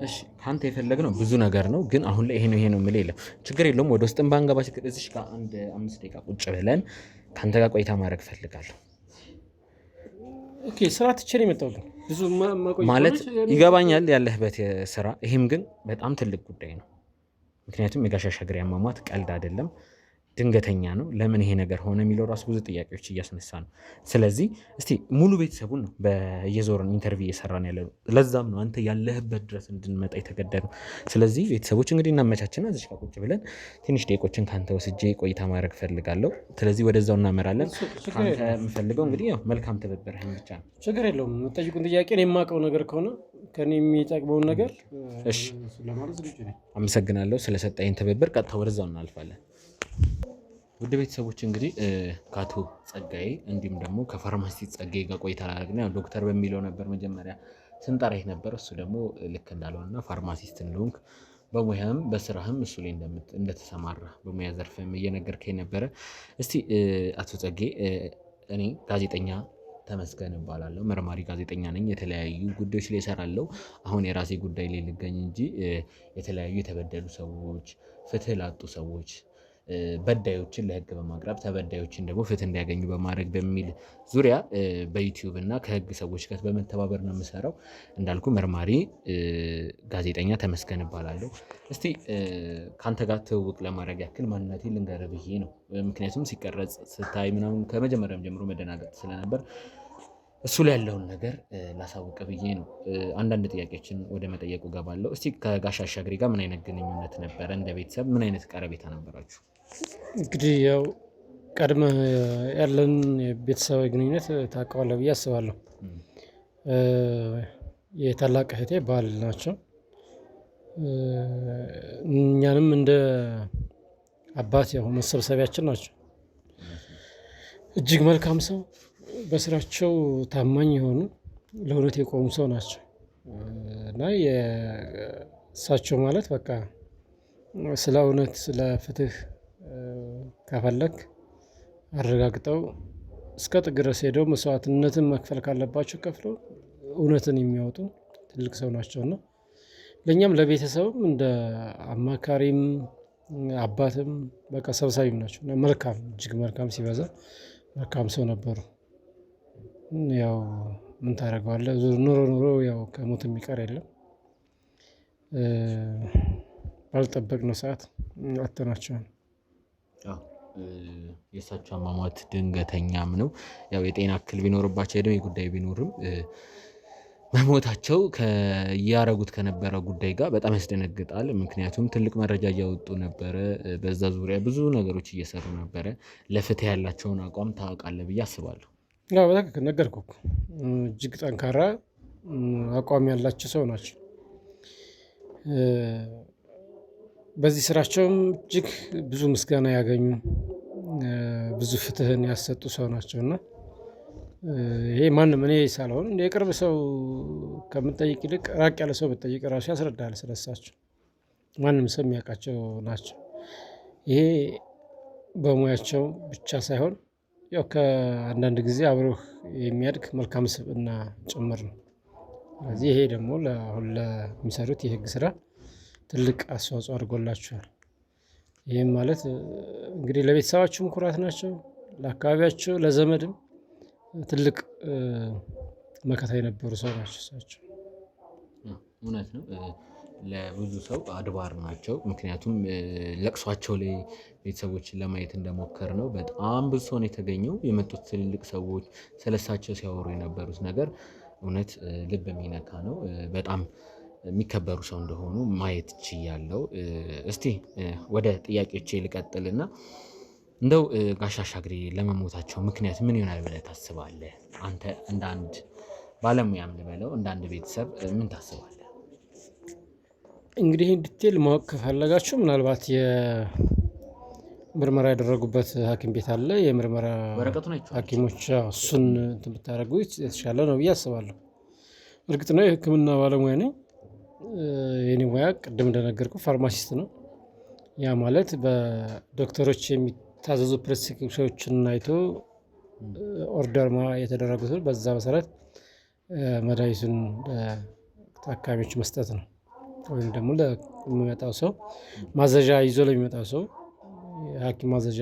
እሺ ካንተ የፈለግነው ብዙ ነገር ነው፣ ግን አሁን ላይ ይሄ ነው የምልህ የለም። ችግር የለውም። ወደ ውስጥም ባንገባ ችግር እዚህ ጋር አንድ 5 ደቂቃ ቁጭ ብለን ካንተ ጋር ቆይታ ማድረግ ፈልጋለሁ። ኦኬ ስራ ትቼ ነው የመጣሁት። ብዙ ማለት ይገባኛል ያለህበት ስራ። ይሄም ግን በጣም ትልቅ ጉዳይ ነው። ምክንያቱም የጋሽ አሻግሬ አሟሟት ቀልድ አይደለም። ድንገተኛ ነው። ለምን ይሄ ነገር ሆነ የሚለው ራሱ ብዙ ጥያቄዎች እያስነሳ ነው። ስለዚህ እስቲ ሙሉ ቤተሰቡን ነው በየዞርን ኢንተርቪው እየሰራን ያለ ነው። ለዛም ነው አንተ ያለህበት ድረስ እንድንመጣ የተገደደው። ስለዚህ ቤተሰቦች እንግዲህ እናመቻችና እዚህ ጋር ቁጭ ብለን ትንሽ ደቂቆችን ከአንተ ወስጄ ቆይታ ማድረግ ፈልጋለሁ። ስለዚህ ወደዛው እናመራለን። አንተ የምፈልገው እንግዲህ ያው መልካም ትብብርህን ብቻ ነው። ችግር የለውም። የምጠይቁን ጥያቄ የማውቀው ነገር ከሆነ ከኔ የሚጠቅመውን ነገር እሺ፣ አመሰግናለሁ ስለሰጠኝ ትብብር። ቀጥታ ወደዛው እናልፋለን። ውድ ቤተሰቦች እንግዲህ ከአቶ ጸጋዬ እንዲሁም ደግሞ ከፋርማሲስት ጸጋዬ ጋር ቆይታ ላደርግና ያው ዶክተር በሚለው ነበር መጀመሪያ ስንጠራህ ነበር። እሱ ደግሞ ልክ እንዳልሆነና ፋርማሲስት እንደሆንክ በሙያም በስራህም እሱ ላይ እንደተሰማራ በሙያ ዘርፍም እየነገርከኝ ነበረ። እስቲ አቶ ጸጋዬ እኔ ጋዜጠኛ ተመስገን እባላለሁ። መርማሪ ጋዜጠኛ ነኝ። የተለያዩ ጉዳዮች ላይ እሰራለሁ። አሁን የራሴ ጉዳይ ላይ ልገኝ እንጂ የተለያዩ የተበደሉ ሰዎች፣ ፍትህ ላጡ ሰዎች፣ በዳዮችን ለህግ በማቅረብ ተበዳዮችን ደግሞ ፍትህ እንዲያገኙ በማድረግ በሚል ዙሪያ በዩቲዩብ እና ከህግ ሰዎች ጋር በመተባበር ነው የምሰራው። እንዳልኩ መርማሪ ጋዜጠኛ ተመስገን እባላለሁ። እስቲ ከአንተ ጋር ትውውቅ ለማድረግ ያክል ማንነቴ ልንገርህ ብዬ ነው። ምክንያቱም ሲቀረጽ ስታይ ምናምን ከመጀመሪያም ጀምሮ መደናገጥ ስለነበር እሱ ላይ ያለውን ነገር ላሳውቅ ብዬ ነው። አንዳንድ ጥያቄዎችን ወደ መጠየቁ ገባለሁ። እስቲ ከጋሽ አሻግሬ ጋር ምን አይነት ግንኙነት ነበረ? እንደ ቤተሰብ ምን አይነት ቀረቤታ ነበራችሁ? እንግዲህ ያው ቀድመ ያለን የቤተሰባዊ ግንኙነት ታውቀዋለህ ብዬ አስባለሁ። የታላቅ እህቴ ባል ናቸው። እኛንም እንደ አባት ያው መሰብሰቢያችን ናቸው። እጅግ መልካም ሰው፣ በስራቸው ታማኝ የሆኑ ለእውነት የቆሙ ሰው ናቸው እና የእሳቸው ማለት በቃ ስለ እውነት ስለ ፍትህ ከፈለክ አረጋግጠው እስከ ጥግ ድረስ ሄደው መስዋዕትነትን መክፈል ካለባቸው ከፍለው እውነትን የሚያወጡ ትልቅ ሰው ናቸውና ለእኛም ለቤተሰብም እንደ አማካሪም አባትም በቃ ሰብሳቢም ናቸው እና መልካም እጅግ መልካም ሲበዛ መልካም ሰው ነበሩ። ያው ምን ታደርገዋለህ፣ ኑሮ ያው ከሞት የሚቀር የለም። ባልጠበቅነው ሰዓት አጥተናቸዋል። የእሳቸው አሟሟት ድንገተኛም ነው። ያው የጤና እክል ቢኖርባቸው የእድሜ ጉዳይ ቢኖርም መሞታቸው እያረጉት ከነበረው ጉዳይ ጋር በጣም ያስደነግጣል። ምክንያቱም ትልቅ መረጃ እያወጡ ነበረ። በዛ ዙሪያ ብዙ ነገሮች እየሰሩ ነበረ። ለፍትህ ያላቸውን አቋም ታውቃለህ ብዬ አስባለሁ። በትክክል ነገርኩህ። እጅግ ጠንካራ አቋም ያላቸው ሰው ናቸው። በዚህ ስራቸውም እጅግ ብዙ ምስጋና ያገኙ ብዙ ፍትህን ያሰጡ ሰው ናቸው እና ይሄ ማንም እኔ ሳልሆን የቅርብ ሰው ከምጠይቅ ይልቅ ራቅ ያለ ሰው ብጠይቅ ራሱ ያስረዳል ስለሳቸው። ማንም ሰው የሚያውቃቸው ናቸው። ይሄ በሙያቸው ብቻ ሳይሆን ያው ከአንዳንድ ጊዜ አብሮህ የሚያድግ መልካም ስብዕና ጭምር ነው። ስለዚህ ይሄ ደግሞ አሁን ለሚሰሩት የህግ ስራ ትልቅ አስተዋጽኦ አድርጎላቸዋል። ይህም ማለት እንግዲህ ለቤተሰባቸውም ኩራት ናቸው፣ ለአካባቢያቸው ለዘመድም ትልቅ መከታ የነበሩ ሰው ናቸው እሳቸው። እውነት ነው። ለብዙ ሰው አድባር ናቸው። ምክንያቱም ለቅሷቸው ላይ ቤተሰቦችን ለማየት እንደሞከር ነው በጣም ብዙ ሰው ነው የተገኘው። የመጡት ትልልቅ ሰዎች ስለሳቸው ሲያወሩ የነበሩት ነገር እውነት ልብ የሚነካ ነው። በጣም የሚከበሩ ሰው እንደሆኑ ማየት ችያለሁ። እስቲ ወደ ጥያቄዎቼ ልቀጥልና እንደው ጋሽ አሻግሬ ለመሞታቸው ምክንያት ምን ይሆናል ብለህ ታስባለህ? አንተ እንደ አንድ ባለሙያም ልበለው እንደ አንድ ቤተሰብ ምን ታስባለህ? እንግዲህ ዲቴል ማወቅ ከፈለጋችሁ ምናልባት የምርመራ ያደረጉበት ሐኪም ቤት አለ። የምርመራ ሐኪሞች እሱን ብታደርጉ የተሻለ ነው ብዬ አስባለሁ። እርግጥ ነው የሕክምና ባለሙያ ነኝ። የኔ ሙያ ቅድም እንደነገርኩ ፋርማሲስት ነው። ያ ማለት በዶክተሮች የሚታዘዙ ፕሬስክሪፕሽኖችን አይቶ ኦርደር የተደረጉትን በዛ መሰረት መድኃኒቱን ለታካሚዎች መስጠት ነው። ወይም ደግሞ ለሚመጣው ሰው ማዘዣ ይዞ ለሚመጣው ሰው የሐኪም ማዘዣ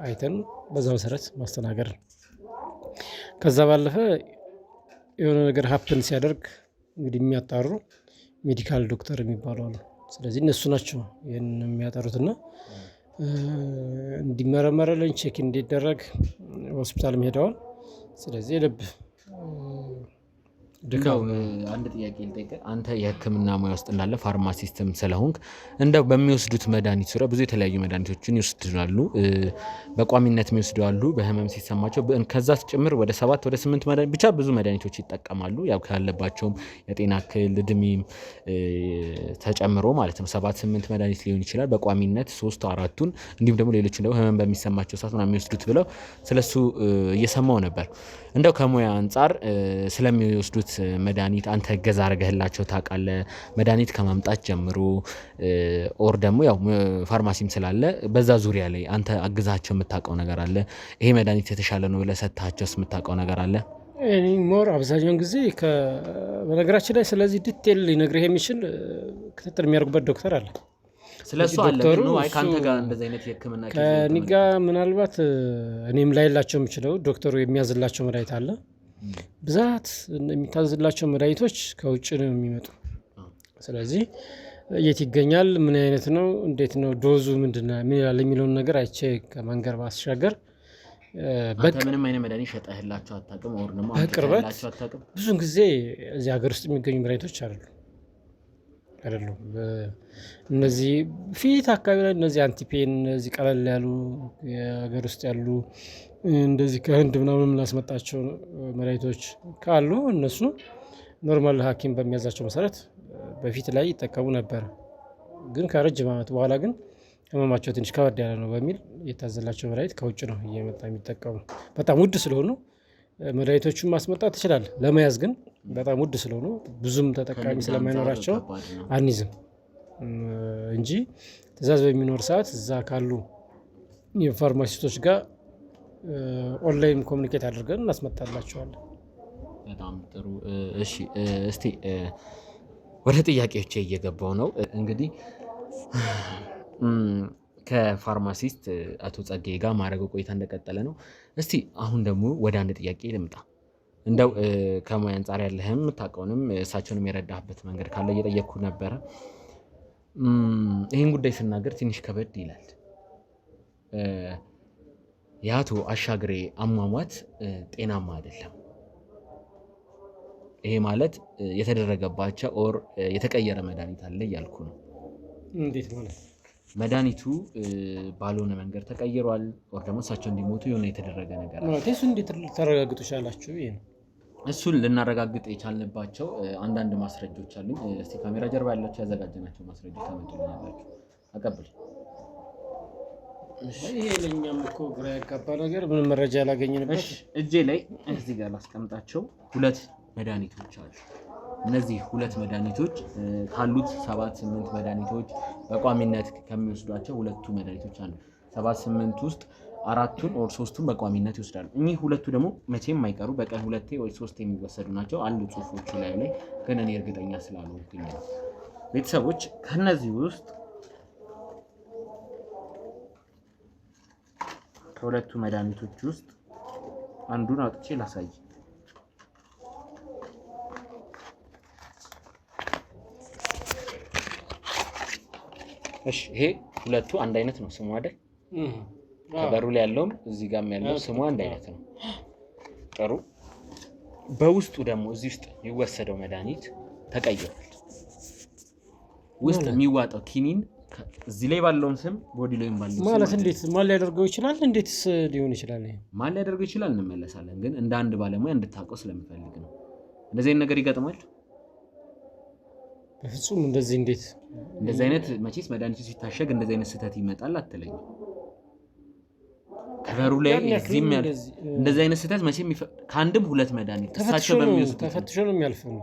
አይተን በዛ መሰረት ማስተናገድ ነው። ከዛ ባለፈ የሆነ ነገር ሀፕን ሲያደርግ እንግዲህ የሚያጣሩ ሜዲካል ዶክተር የሚባሉ አሉ። ስለዚህ እነሱ ናቸው ይህን የሚያጠሩትና እንዲመረመረልኝ ቼክ እንዲደረግ ሆስፒታልም ሄደዋል። ስለዚህ ልብ ድካው አንድ ጥያቄ ልጠይቅህ። አንተ የህክምና ሙያ ውስጥ እንዳለ ፋርማሲስትም ስለሆንክ እንደው በሚወስዱት መድኃኒት ዙሪያ ብዙ የተለያዩ መድኃኒቶችን ይወስዳሉ። በቋሚነት የሚወስዱ አሉ፣ በህመም ሲሰማቸው ከዛ ጭምር ወደ 7 ወደ 8 መድኃኒት ብቻ ብዙ መድኃኒቶች ይጠቀማሉ። ያው ካለባቸውም የጤና እክል እድሜም ተጨምሮ ማለት ነው 7-8 መድኃኒት ሊሆን ይችላል። በቋሚነት 3-4ቱን እንዲሁም ደግሞ ሌሎችን ደግሞ ህመም በሚሰማቸው ሰዓት ምናምን የሚወስዱት ብለው ስለሱ እየሰማው ነበር። እንደው ከሙያ አንጻር ስለሚወስዱት መድኃኒት አንተ እገዛ አድርገህላቸው ታውቃለህ? መድኃኒት ከማምጣት ጀምሮ ኦር ደግሞ ያው ፋርማሲም ስላለ በዛ ዙሪያ ላይ አንተ አግዛቸው የምታውቀው ነገር አለ? ይሄ መድኃኒት የተሻለ ነው ብለህ ሰጥታቸውስ የምታውቀው ነገር አለ? ሞር አብዛኛውን ጊዜ በነገራችን ላይ ስለዚህ ዲቴል ሊነግርህ የሚችል ክትትል የሚያደርጉበት ዶክተር አለ። ስለሱ አለ ነው። አይ ካንተ ጋር እንደዚህ አይነት የህክምና ከእኔ ጋር ምናልባት እኔም ላይላቸው የምችለው ዶክተሩ የሚያዝላቸው መድኃኒት አለ። ብዛት የሚታዝላቸው መድኃኒቶች ከውጭ ነው የሚመጡ። ስለዚህ የት ይገኛል፣ ምን አይነት ነው፣ እንዴት ነው፣ ዶዙ ምንድነው፣ ምን ይላል የሚለውን ነገር አይቼ ከመንገር ባስሻገር ምንም አይነት መድኃኒት ሸጠህላቸው አታውቅም? ኦር ደግሞ በቅርበት ብዙን ጊዜ እዚህ ሀገር ውስጥ የሚገኙ መድኃኒቶች አይደሉም። እነዚህ ፊት አካባቢ ላይ እነዚህ አንቲፔን እነዚህ ቀለል ያሉ የሀገር ውስጥ ያሉ እንደዚህ ከህንድ ምናምን የምናስመጣቸው መድኃኒቶች ካሉ እነሱ ኖርማል ሐኪም በሚያዛቸው መሰረት በፊት ላይ ይጠቀሙ ነበር። ግን ከረጅም ዓመት በኋላ ግን ህመማቸው ትንሽ ከበድ ያለ ነው በሚል የታዘላቸው መድኃኒት ከውጭ ነው እየመጣ የሚጠቀሙ። በጣም ውድ ስለሆኑ መድኃኒቶቹን ማስመጣት ትችላለህ፣ ለመያዝ ግን በጣም ውድ ስለሆኑ ብዙም ተጠቃሚ ስለማይኖራቸው አንይዝም እንጂ ትእዛዝ በሚኖር ሰዓት እዛ ካሉ የፋርማሲስቶች ጋር ኦንላይን ኮሚኒኬት አድርገን እናስመጣላቸዋለን። በጣም ጥሩ። እሺ እስቲ ወደ ጥያቄዎቼ እየገባው ነው። እንግዲህ ከፋርማሲስት አቶ ጸጋዬ ጋር ማድረገው ቆይታ እንደቀጠለ ነው። እስቲ አሁን ደግሞ ወደ አንድ ጥያቄ ልምጣ። እንደው ከሙያ አንጻር ያለህም የምታውቀውንም እሳቸውንም የረዳህበት መንገድ ካለ እየጠየቅኩ ነበረ። ይህን ጉዳይ ስናገር ትንሽ ከበድ ይላል። የአቶ አሻግሬ አሟሟት ጤናማ አይደለም። ይሄ ማለት የተደረገባቸው ኦር የተቀየረ መድኃኒት አለ እያልኩ ነው። እንዴት ማለት? መድኃኒቱ ባልሆነ መንገድ ተቀይሯል ኦር ደግሞ እሳቸው እንዲሞቱ የሆነ የተደረገ ነገር አለ። እሱ እንዴት ተረጋግጡ ቻላችሁ? ይሄ ነው። እሱን ልናረጋግጥ የቻልንባቸው አንዳንድ ማስረጃዎች አሉኝ። እስቲ ካሜራ ጀርባ ያላቸው ያዘጋጀናቸው ማስረጃዎች ታመጡልኛላችሁ? አቀብል። ይሄ ለኛም እኮ ግራ ያጋባ ነገር ምንም መረጃ ያላገኘንበት። እጄ ላይ እዚህ ጋር ላስቀምጣቸው 2 መድኃኒቶች አሉ። እነዚህ 2 መድኃኒቶች ካሉት 7-8 መድኃኒቶች በቋሚነት ከሚወስዷቸው 2ቱ መድኃኒቶች አሉ። 7-8 ውስጥ 4ቱን ኦር 3ቱን በቋሚነት ይወስዳሉ። እኚህ 2ቱ ደግሞ መቼም የማይቀሩ በቀን 2 ወይ 3 የሚወሰዱ ናቸው። አሉ ጽሁፎቹ ላይ ግን እኔ እርግጠኛ ስላልሆንኩኝ ነው። ቤተሰቦች ከነዚህ ውስጥ ከ2ቱ መድኃኒቶች ውስጥ አንዱን አውጥቼ ላሳይ። እሺ ይሄ 2ቱ አንድ አይነት ነው ስሙ አይደል? ከበሩ ላይ ያለውም እዚህ ጋርም ያለው ስሙ አንድ አይነት ነው። ጥሩ። በውስጡ ደግሞ እዚህ ውስጥ የሚወሰደው መድኃኒት ተቀይሯል። ውስጥ የሚዋጣው ኪኒን እዚህ ላይ ባለውም ስም ቦዲ ላይም ባለው ማለት እንዴት ማን ሊያደርገው ይችላል? እንዴትስ ሊሆን ይችላል? ማን ሊያደርገው ይችላል እንመለሳለን። ግን እንደ አንድ ባለሙያ እንድታውቀው ስለምፈልግ ነው። እንደዚህ አይነት ነገር ይገጥማል? በፍጹም እንደዚህ እንዴት እንደዚህ አይነት መቼስ መድኃኒቱ ሲታሸግ እንደዚህ አይነት ስህተት ይመጣል አትለኝ። ከበሩ ላይ እዚህም ያለ እንደዚህ አይነት ስህተት መቼም ከአንድም 2 መድኃኒት እሳቸው በሚወስዱት ተፈትሾ ነው የሚያልፈው።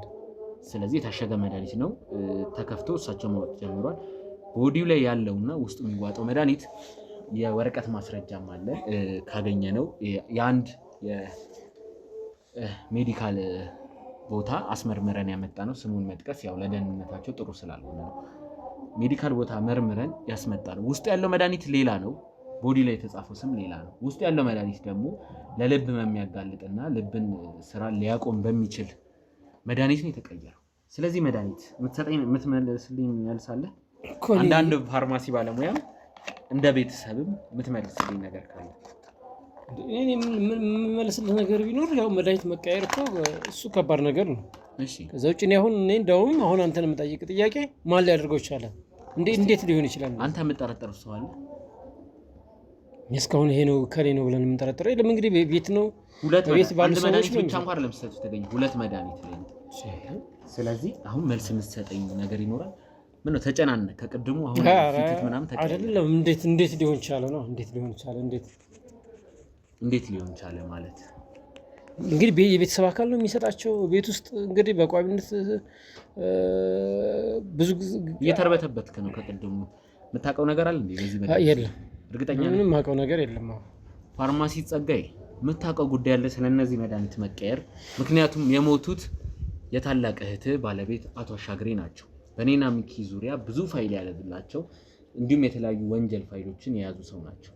ስለዚህ የታሸገ መድኃኒት ነው ተከፍቶ እሳቸው ማወቅ ጀምሯል። ቦዲው ላይ ያለውና ውስጡ የሚዋጠው መድኃኒት የወረቀት ማስረጃም አለ ካገኘ ነው። የአንድ የሜዲካል ቦታ አስመርምረን ያመጣ ነው። ስሙን መጥቀስ ያው ለደህንነታቸው ጥሩ ስላልሆነ ነው። ሜዲካል ቦታ መርምረን ያስመጣ ነው። ውስጡ ያለው መድኃኒት ሌላ ነው። ቦዲ ላይ የተጻፈው ስም ሌላ ነው። ውስጡ ያለው መድኃኒት ደግሞ ለልብ የሚያጋልጥና ልብን ስራ ሊያቆም በሚችል መድኃኒት ነው የተቀየረው። ስለዚህ መድኃኒት የምትሰጠኝ የምትመልስልኝ መልሳለህ? አንዳንድ ፋርማሲ ባለሙያ እንደ ቤተሰብም የምትመልስልኝ ነገር ካለ? እኔ ምን መልስልህ ነገር ቢኖር ያው መድኃኒት መቀየር እኮ እሱ ከባድ ነገር ነው። እሺ ከዛ ውጭ እኔ እንደውም አሁን አንተን የምጠይቅ ጥያቄ ማን ሊያደርገው ይችላል? እንዴት ሊሆን ይችላል? አንተ የምጠረጠር ሰው አለ? እስካሁን ይሄ ነው ከሌ ነው ብለን የምንጠረጥረው የለም። እንግዲህ ቤት ነው ቤት ባሉ ሰዎች ብቻ እንኳን ለምሳሌ ተገኘ 2 መድኃኒት ላይ ነው። ስለዚህ አሁን መልስ የምትሰጠኝ ነገር ይኖራል? ምን ነው ተጨናነቅ ከቅድሙ አሁን ፊት ምናምን ተቀየረ አይደለም። እንዴት ሊሆን ይችላል ነው? እንዴት ሊሆን ይችላል ማለት እንግዲህ የቤተሰብ አካል ነው የሚሰጣቸው። ቤት ውስጥ እንግዲህ በቋሚነት ብዙ ጊዜ እየተርበተበትክ ነው። ከቅድሙ የምታውቀው ነገር አለ እንዴ? በዚህ መድኃኒት የለም። እርግጠኛ ምንም የማውቀው ነገር የለም። ፋርማሲ ጸጋዬ የምታውቀው ጉዳይ አለ ስለነዚህ መድኃኒት መቀየር? ምክንያቱም የሞቱት የታላቅ እህት ባለቤት አቶ አሻግሬ ናቸው። በኔና ሚኪ ዙሪያ ብዙ ፋይል ያለላቸው እንዲሁም የተለያዩ ወንጀል ፋይሎችን የያዙ ሰው ናቸው።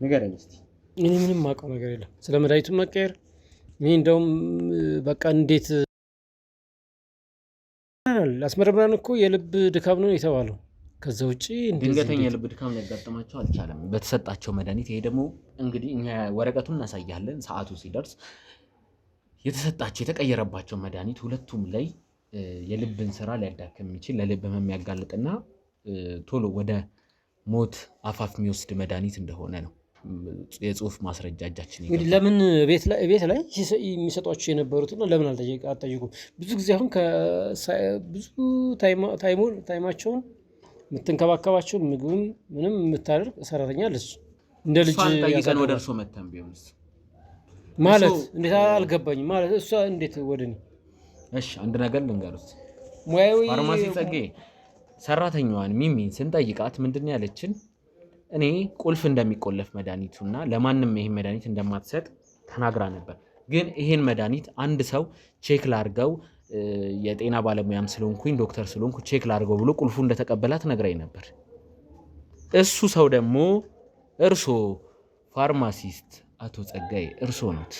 ንገረኝ እስቲ። እኔ ምንም የማውቀው ነገር የለም ስለ መድኃኒቱ መቀየር። እኔ እንደውም በቃ እንዴት አስመረምራን እኮ የልብ ድካም ነው የተባለው። ከዛ ውጪ ድንገተኛ የልብ ድካም ሊያጋጥማቸው አልቻለም በተሰጣቸው መድኃኒት። ይሄ ደግሞ እንግዲህ እኛ ወረቀቱን እናሳያለን ሰዓቱ ሲደርስ። የተሰጣቸው የተቀየረባቸው መድኃኒት ሁለቱም ላይ የልብን ስራ ሊያዳክም የሚችል ለልብ የሚያጋልጥና ቶሎ ወደ ሞት አፋፍ የሚወስድ መድኃኒት እንደሆነ ነው የጽሁፍ ማስረጃ እጃችን። እንግዲህ ለምን ቤት ላይ የሚሰጧቸው የነበሩትና ለምን አልጠየቁም? ብዙ ጊዜ አሁን ብዙ ታይማቸውን የምትንከባከባቸው ምግብም ምንም የምታደርግ ሰራተኛ አለች። እንደ ልጅ ጠይቀን ወደ እርሶ መተን ቢሆንስ ማለት እንዴት አልገባኝም። ማለት እሷ እንዴት ወደ እኔ? እሺ አንድ ነገር ልንገሩት። ሙያዊ ፋርማሲ ጸጋዬ ሰራተኛዋን ሚሚን ስንጠይቃት ምንድን ነው ያለችን? እኔ ቁልፍ እንደሚቆለፍ መድኃኒቱና ለማንም ይሄን መድኃኒት እንደማትሰጥ ተናግራ ነበር። ግን ይሄን መድኃኒት አንድ ሰው ቼክ ላርገው የጤና ባለሙያም ስለሆንኩኝ ዶክተር ስለሆንኩ ቼክ ላርገው ብሎ ቁልፉ እንደተቀበላት ነግራኝ ነበር። እሱ ሰው ደግሞ እርሶ ፋርማሲስት አቶ ጸጋዬ እርሶ ኖት።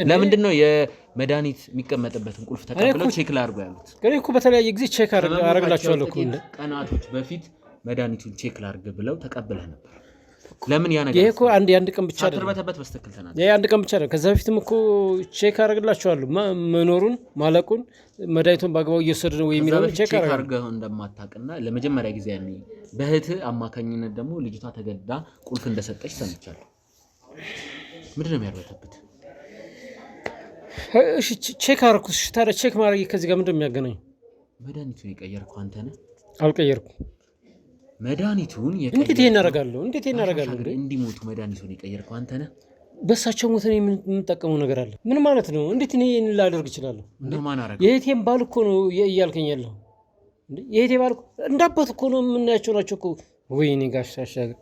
ለምንድን ነው የመድኃኒት የሚቀመጥበትን ቁልፍ ተቀብለው ቼክ ላርገው ያሉት? እኔ እኮ በተለያየ ጊዜ ቼክ አረግላቸዋለሁ እኮ ቀናቶች በፊት መድኃኒቱን ቼክ ላርግ ብለው ተቀብለህ ነበር። ለምን ያ ነገር? ይሄ እኮ አንድ ቀን ብቻ አይደለም። ተርበተበት በስተክል ተናገር። ይሄ አንድ ቀን ብቻ አይደለም። ከዛ በፊትም እኮ ቼክ አረግላቸዋለሁ መኖሩን ማለቁን መድኃኒቱን በአግባቡ እየወሰዱ ነው የሚለውን ቼክ አርገው እንደማታውቅና ለመጀመሪያ ጊዜ ያኔ በእህት አማካኝነት ደግሞ ልጅቷ ተገዳ ቁልፍ እንደሰጠች ሰምቻለሁ። ምንድን ነው የሚያርበተበት? እሺ ቼክ አረኩት። ታዲያ ቼክ ማድረግ ከዚህ ጋር ምንድን ነው የሚያገናኘው? መድኃኒቱን የቀየርከው አንተ ነህ? አልቀየርኩም። መድኃኒቱን እንዴት እናደርጋለሁ? እንዲሞቱ መድኃኒቱን የቀየርከው አንተ ነህ? በሳቸው ሞት የምንጠቀመው ነገር አለ? ምን ማለት ነው? እንዴት እኔ ላደርግ እችላለሁ? እንደማን አረጋ? የእህቴን ባል እኮ ነው እያልከኝ ያለው። የእህቴ ባል እንዳባት እኮ ነው የምናያቸው ናቸው እኮ። ወይኔ ጋሽ አሻግሬ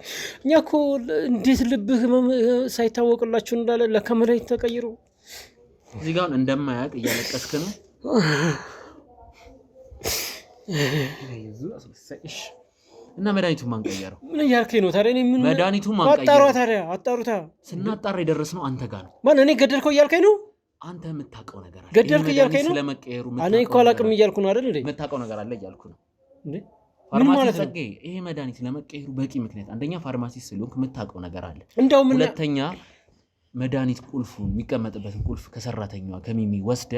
እኛ እኮ እንዴት ልብህ ሳይታወቅላቸው እንዳለ ለካ መድኃኒት ተቀይሮ እዚህ ጋር እንደማያውቅ እያለቀስክ ነው። እና መድኃኒቱን ማን ቀየረው? ምን እያልከኝ ነው ታዲያ? ምን መድኃኒቱን ማን ቀየረው? ታዲያ አጣሩታ። ስናጣራ የደረስነው አንተ ጋር ነው። ማን? እኔ ገደልከው እያልከኝ ነው? አንተ የምታውቀው ነገር አለ። ገደልክ እያልከኝ ነው? ስለመቀየሩ እኔ እኮ አላውቅም እያልኩ ነው አይደል እንዴ? የምታውቀው ነገር አለ እያልኩ ነው እንዴ? ምን ማለት ነው? ይሄ መድኃኒት ለመቀየሩ በቂ ምክንያት፣ አንደኛ ፋርማሲስት ስለሆንክ የምታውቀው ነገር አለ። ሁለተኛ መድኃኒት ቁልፉን የሚቀመጥበትን ቁልፍ ከሰራተኛዋ ከሚሚ ወስደ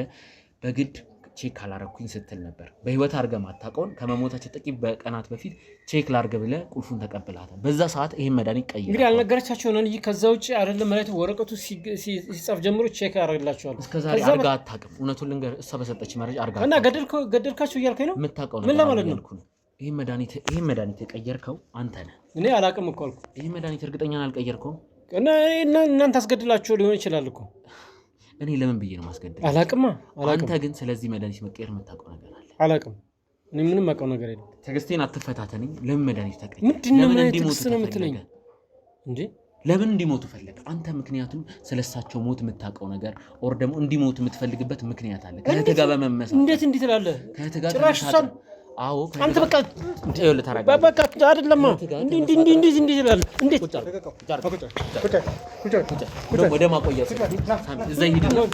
በግድ ቼክ አላረኩኝ ስትል ነበር። በህይወት አድርገህ ማታውቀውን ከመሞታቸው ጥቂት በቀናት በፊት ቼክ ላርገ ብለህ ቁልፉን ተቀብለሃታል። በዛ ሰዓት ይሄን መድኃኒት ቀይረህ እንግዲህ አልነገረቻቸው ነው እንጂ ከዛ ውጭ አይደለም ማለት ወረቀቱ ሲጻፍ ጀምሮ ቼክ አደርግላቸዋለሁ። እስከዛሬ አድርገህ አታውቅም። እውነቱን ልንገርህ፣ እሷ በሰጠች መረጃ አድርገህ እና ገደልካቸው እያልከኝ ነው? የምታውቀው ምን ለማለት ነው? ይሄን መድኃኒት የቀየርከው አንተ ነህ። እኔ አላውቅም እኮ አልኩ። ይሄን መድኃኒት እርግጠኛ ነህ አልቀየርከውም? እና እናንተ አስገድላችሁ ሊሆን ይችላል እኮ። እኔ ለምን ብዬ ነው ማስገደል? አላውቅም። አንተ ግን ስለዚህ መድኃኒት መቀየር የምታውቀው ነገር አለ? አላውቅም። እኔ ምንም አውቀው ነገር የለም። ትዕግስቴን አትፈታተነኝ። ለምን መድኃኒት ተቀየረ? ለምን እንዲሞቱ ነው የምትለኝ እንዴ? ለምን እንዲሞቱ ፈለግ አንተ? ምክንያቱም ስለሳቸው ሞት የምታውቀው ነገር ኦር ደግሞ እንዲሞቱ የምትፈልግበት ምክንያት አለ። ከእህት ጋር በመመሳሰል እንዴት እንዲህ ትላለህ? ከእህት ጋር ጭራሽ እሷን አዎ አንተ በቃ በቃ አይደለም እንዲህ ይላል። እንዴት ወደ ማቆያ እዛ ሂድ ነው